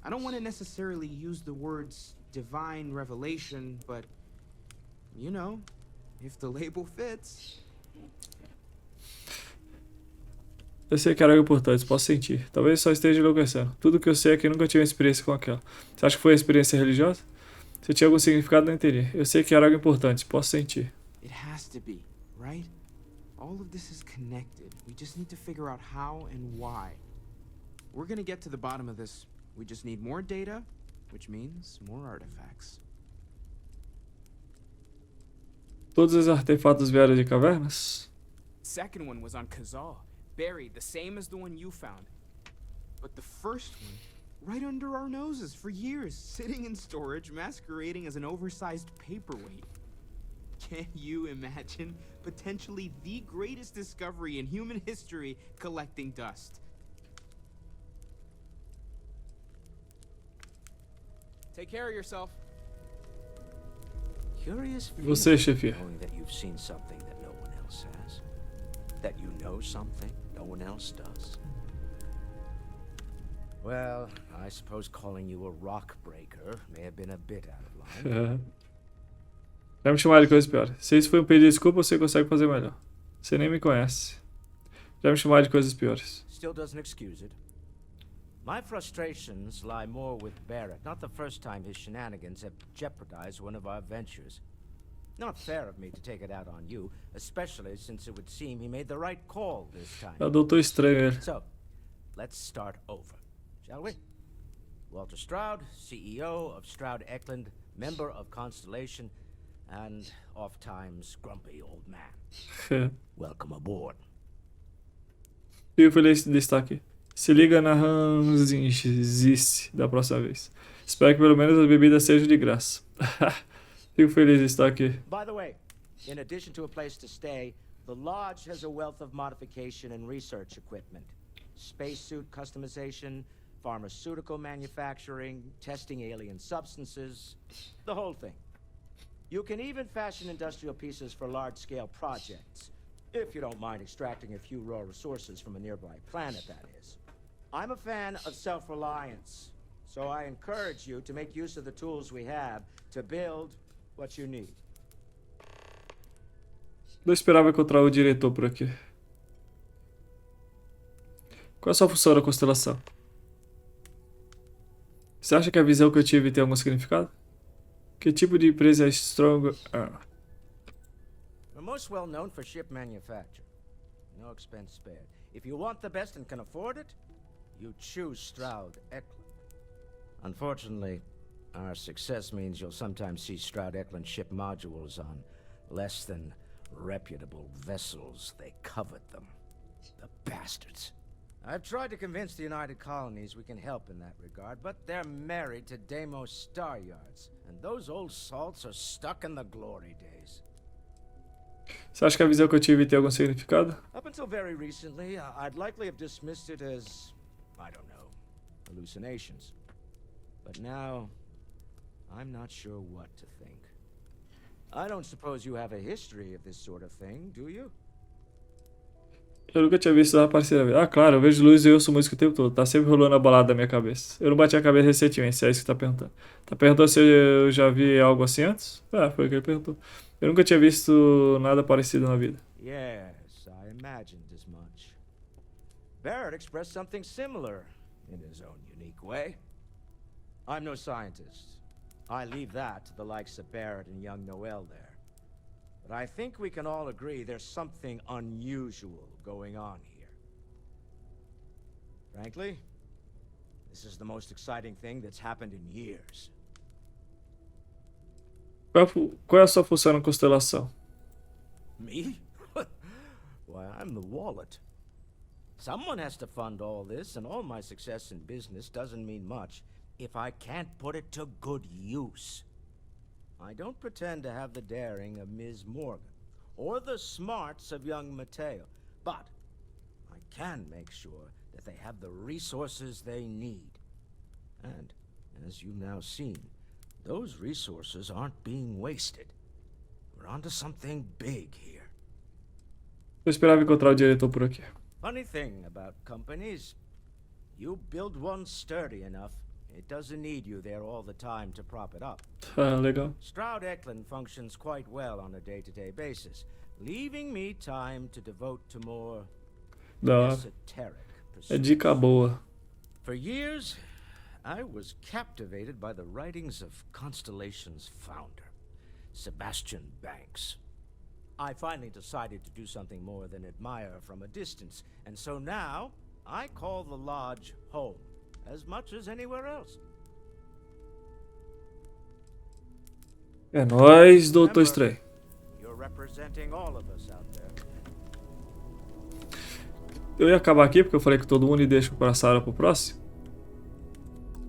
I don't want to necessarily use the words divine revelation, but you know, if the label fits. Eu sei que era algo importante, posso sentir. Talvez só esteja enlouquecendo. Tudo que eu sei é que nunca tive uma experiência com aquela. Você acha que foi uma experiência religiosa? Se tinha algum significado, não entendi. Eu sei que era algo importante, posso sentir. It has to be, right? All of this is connected. We just need to figure out how and why. We're gonna get to the bottom of this. We just need more data, which means more artifacts. Todos os artefatos vieram de cavernas? Second one was on Kazal, buried the same as the one you found. But the first one, right under our noses for years, sitting in storage, masquerading as an oversized paperweight. Can you imagine potentially the greatest discovery in human history collecting dust? Take care of yourself. Curious E você, chefia? knowing that you've seen something that no one else has. That you know something no one else does. Well, I suppose calling you a rock breaker may have been a bit out of line. Já me chamaram de coisas piores. Se isso foi um pedido de desculpa, você consegue fazer melhor. Você nem me conhece. Já me chamaram de coisas piores. Still doesn't excuse it. My frustrations lie more with Barrett. Not the first time his shenanigans have jeopardized one of our ventures. Not fair of me to take it out on you, especially since it would seem he made the right call this time. É o Doutor Estranho, ele. So, let's start over, shall we? Walter Stroud, CEO of Stroud Eklund, member of Constellation, and oft-times grumpy old man. Welcome aboard. Fico feliz de estar aqui. Se liga na ranzinzice da próxima vez. Espero que pelo menos as bebidas sejam de graça. Fico feliz de estar aqui. By the way, in addition to a place to stay, the lodge has a wealth of modification and research equipment. Spacesuit customization, pharmaceutical manufacturing, testing alien substances, the whole thing. You can even fashion industrial pieces for large-scale projects, if you don't mind extracting a few raw resources from a nearby planet, that is. I'm a fan of self-reliance, so I encourage you to make use of the tools we have to build what you need. Não esperava encontrar o diretor por aqui. Qual é a sua função na constelação? Você acha que a visão que eu tive tem algum significado? Que tipo de empresa é Strong? We're most well known for ship manufacture. No expense spared. If you want the best and can afford it, you choose Stroud Eklund. Unfortunately, our success means you'll sometimes see Stroud Eklund ship modules on less than reputable vessels. They covet them. The bastards. I've tried to convince the United Colonies we can help in that regard, but they're married to Deimos Star Yards, and those old salts are stuck in the glory days. Você acha que a visão que eu tive tem algum significado? Up until very recently, I'd likely have dismissed it as, I don't know, hallucinations. But now, I'm not sure what to think. I don't suppose you have a history of this sort of thing, do you? Eu nunca tinha visto ela aparecer na vida. Ah, claro, eu vejo luz e ouço música o tempo todo. Tá sempre rolando a balada da minha cabeça. Eu não bati a cabeça recentemente, se é isso que tá perguntando. Tá perguntando se eu já vi algo assim antes? Ah, foi o que ele perguntou. Eu nunca tinha visto nada parecido na vida. Yes, I imagined as much. Barrett expressed something similar in his own unique way. I'm no scientist. I leave that to the likes of Barrett and young Noel there. But I think we can all agree there's something unusual going on here. Frankly, this is the most exciting thing that's happened in years. Qual é a sua função na constelação? Me? Why, I'm the wallet. Someone has to fund all this, and all my success in business doesn't mean much if I can't put it to good use. I don't pretend to have the daring of Ms. Morgan, or the smarts of young Matteo, but I can make sure that they have the resources they need. And, as you've now seen, those resources aren't being wasted. We're onto something big here. Eu esperava encontrar o diretor por aqui. Funny thing about companies, you build one sturdy enough, it doesn't need you there all the time to prop it up. Ah, legal. Stroud Eklund functions quite well on a day-to-day basis, leaving me time to devote to more esoteric pursuits. É dica boa. For years, I was captivated by the writings of Constellation's founder, Sebastian Banks. I finally decided to do something more than admire from a distance, and so now I call the lodge home as much as anywhere else. É nóis, Doutor Estranho. You're representing all of us out there. Eu ia acabar aqui porque eu falei que todo mundo e deixo pra Sarah pro próximo.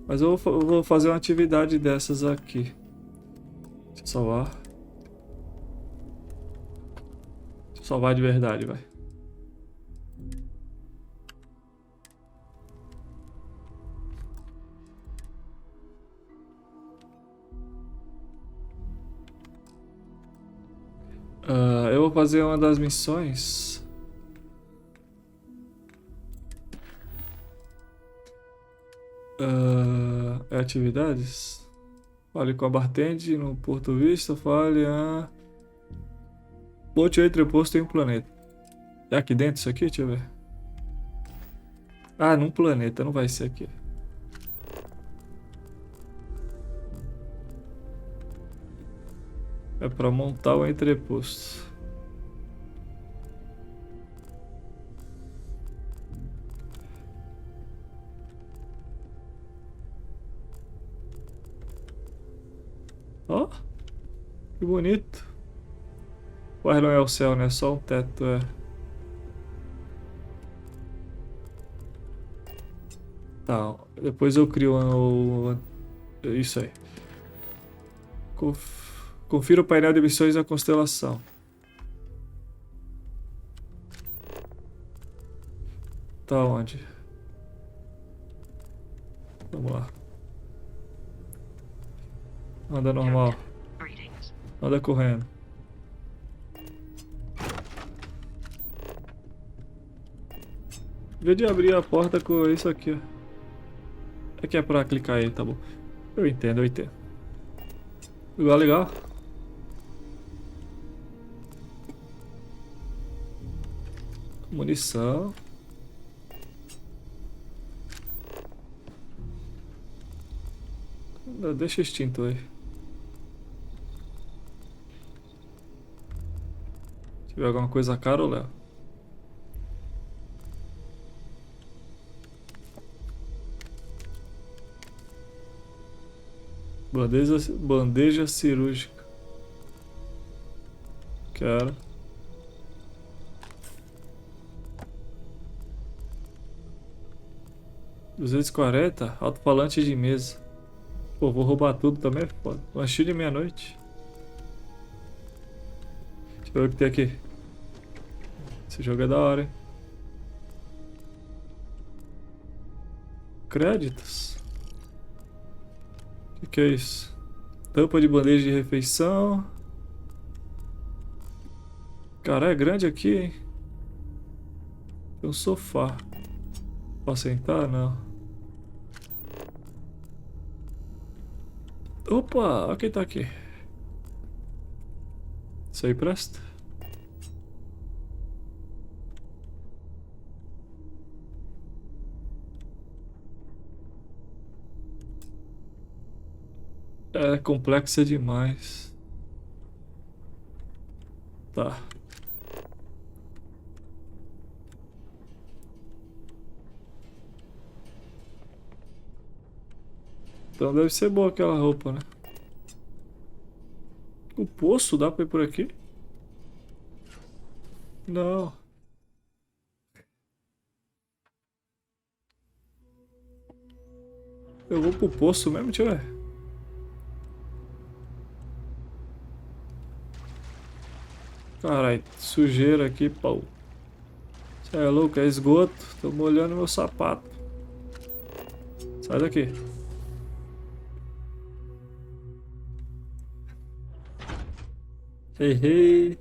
Mas eu vou fazer uma atividade dessas aqui. Deixa eu salvar. Deixa eu salvar de verdade, vai. Eu vou fazer uma das missões. Atividades. Fale com a bartende no Porto Vista. Fale a... Bote o entreposto em um planeta. É aqui dentro isso aqui? Deixa eu ver. Ah, num planeta. Não vai ser aqui. É pra montar o entreposto. Ó, que bonito. Mas não é o céu, né? É só um teto, é. Tá, depois eu crio isso aí. Confira o painel de missões da Constelação. Tá onde? Vamos lá. Anda normal. Anda correndo. Vê de abrir a porta com isso aqui, ó. Aqui é pra clicar aí, tá bom. Eu entendo, eu entendo. Lugar legal. Munição. Deixa extinto aí. Se tiver alguma coisa cara, eu levo. Bandeja cirúrgica. 240, alto-falante de mesa. Pô, vou roubar tudo também, foda. Lanchinho de meia-noite. Deixa eu ver o que tem aqui. Esse jogo é da hora, hein? Créditos. O que é isso? Tampa de bandeja de refeição. Cara, é grande aqui, hein? Tem um sofá. Posso sentar? Não. Opa, olha quem tá aqui. Isso aí presta? É complexa demais. Tá. Então deve ser boa aquela roupa, né? O poço dá pra ir por aqui? Não. Eu vou pro poço mesmo, tio? Caralho, sujeira aqui, pau. Você é louco, é esgoto. Tô molhando meu sapato. Sai daqui. Ei.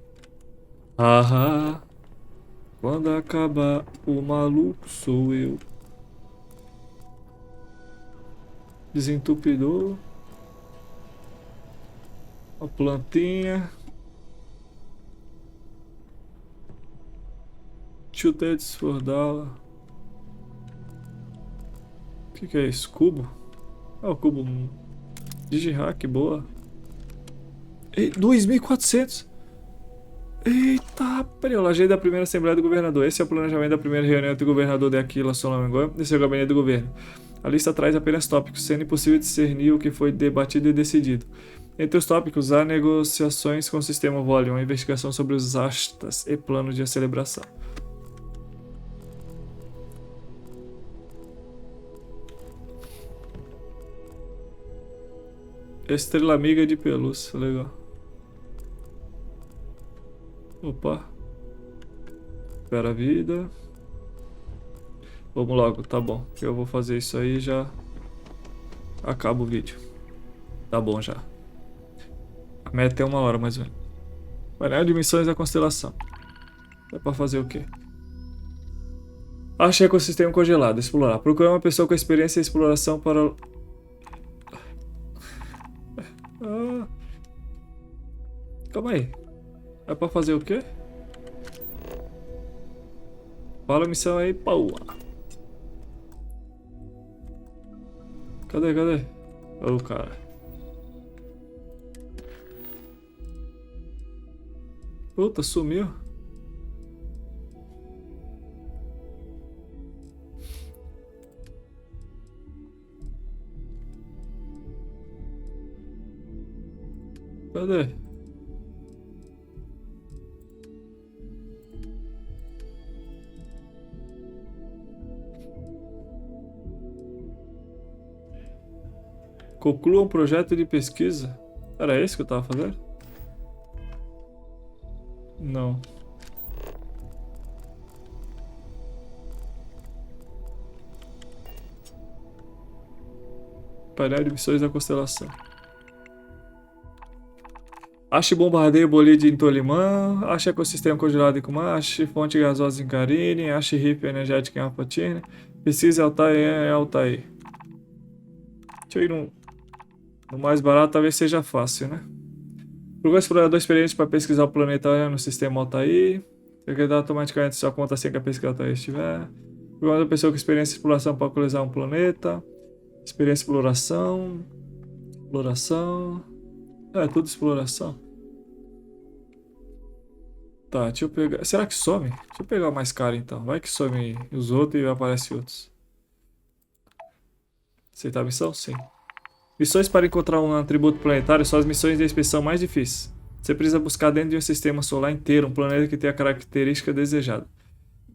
Haha. Quando acabar o maluco sou eu. Desentupidor. Uma plantinha. Chutei desfordá-la. O que é isso? Cubo? Ah, o cubo. Digihack, boa. 2.400. Eita, peraí, eu lajei da primeira Assembleia do Governador. Esse é o planejamento da primeira reunião entre o governador de Aquila Solomon. Esse é o gabinete do governo. A lista traz apenas tópicos, sendo impossível discernir o que foi debatido e decidido. Entre os tópicos, há negociações com o sistema Volume, uma investigação sobre os astas e planos de celebração. Estrela amiga de pelúcia, legal. Opa. Espera a vida. Vamos logo, tá bom. Eu vou fazer isso aí e já acaba o vídeo. Tá bom já. A meta é 1 hora mais ou menos. Painel de missões da Constelação. É pra fazer o quê? Ache ecossistema congelado. Explorar. Procurar uma pessoa com experiência em exploração para... Calma aí. É pra fazer o quê? Fala a missão aí, pau. Cadê? Ô, cara. Puta, sumiu. Cadê? Conclua um projeto de pesquisa. Era esse que eu tava fazendo? Não. Painel de missões da Constelação. Ache bombardeio bolide em Tolimã. Ache ecossistema congelado em Kumar. Ache fonte gasosa em Karine. Ache riff energética em Alpatine. Pesquise Altair em Altair. Deixa eu ir no mais barato, talvez seja fácil, né? Procure explorador experiente para pesquisar o planeta no sistema Altair. Secretar automaticamente sua conta assim que a pesquisa Altair estiver. Procure uma pessoa com experiência em exploração para localizar um planeta. Experiência em exploração. Exploração. É, tudo exploração. Tá, deixa eu pegar... Será que some? Deixa eu pegar o mais caro então. Vai que some os outros e aparece outros. Aceitar a missão? Sim. Missões para encontrar um atributo planetário são as missões de inspeção mais difíceis. Você precisa buscar dentro de um sistema solar inteiro um planeta que tenha a característica desejada.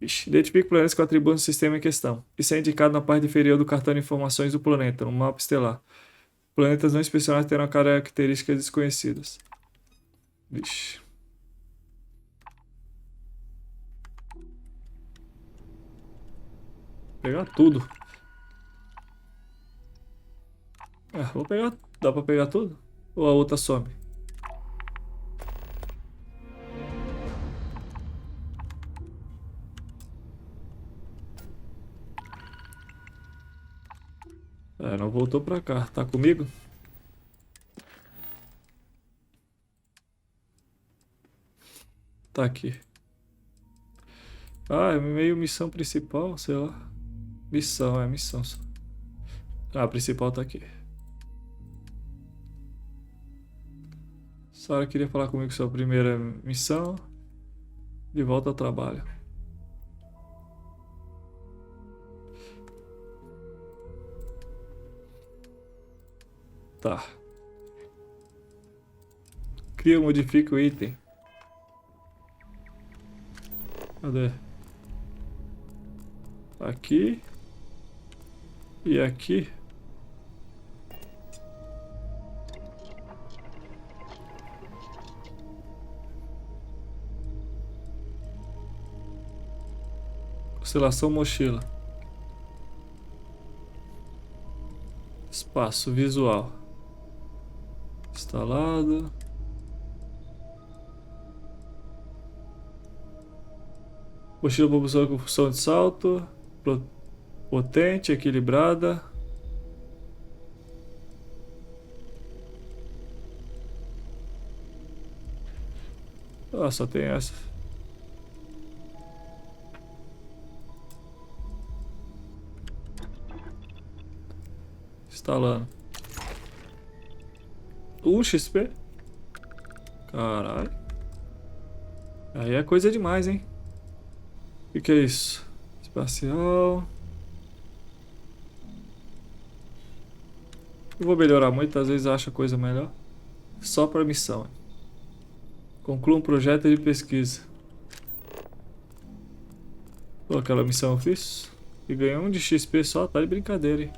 Ixi, identifique planetas com atributos no sistema em questão. Isso é indicado na parte inferior do cartão de informações do planeta, no mapa estelar. Planetas não inspecionados terão características desconhecidas. Vixe. Pegar tudo. Vou pegar. Dá pra pegar tudo? Ou a outra some? Não voltou pra cá. Tá comigo? Tá aqui. É meio missão principal, sei lá. Missão, missão. A principal tá aqui. Sarah queria falar comigo sobre a primeira missão. De volta ao trabalho. Tá. Cria ou modifica o item. Cadê? Aqui. E aqui. Constelação mochila. Espaço visual. Instalado. Mochila propulsora com função de salto. Potente, equilibrada. Só tem essa. Instalando. XP. Caralho. Aí é coisa demais, hein? O que é isso? Espacial. Eu vou melhorar muito, às vezes acho coisa melhor. Só para missão. Conclua um projeto de pesquisa. Pô, aquela missão eu fiz. E ganhei 1 de XP só, tá de brincadeira, hein?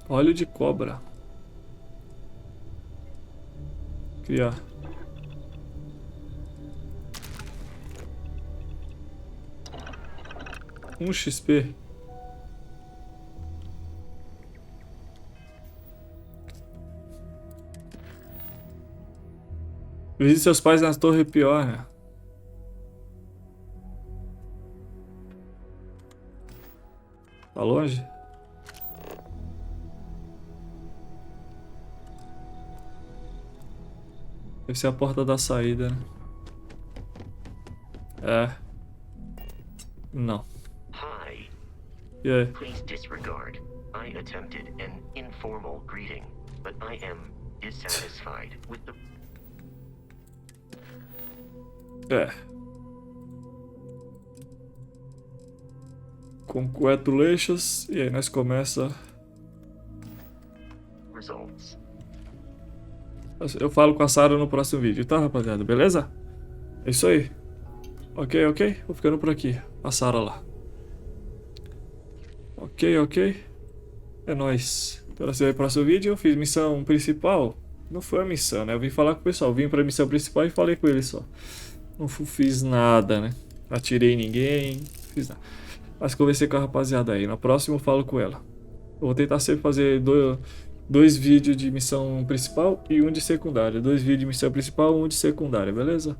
Óleo de cobra. Criar. Um XP. Visite seus pais na torre pior, né? Tá longe? Deve ser a porta da saída, né? Não. Hi. E aí? Please disregard. I attempted an informal greeting, but I am dissatisfied with the... Congratulations. E aí nós começa. Results. Eu falo com a Sarah no próximo vídeo, tá, rapaziada? Beleza? É isso aí. Ok. Vou ficando por aqui. A Sarah lá. Ok. É nóis. Então, se vai pro próximo vídeo, eu fiz missão principal. Não foi a missão, né? Eu vim falar com o pessoal. Vim pra missão principal e falei com ele só. Não fiz nada, né? Atirei ninguém. Fiz nada. Mas conversei com a rapaziada aí. Na próxima eu falo com ela. Eu vou tentar sempre fazer dois vídeos de missão principal e um de secundária. 2 vídeos de missão principal e um de secundária, beleza?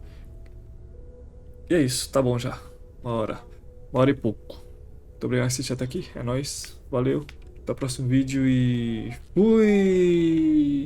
E é isso, tá bom já. 1 hora e pouco. Muito obrigado por assistir até aqui. É nóis. Valeu. Até o próximo vídeo e... Fui!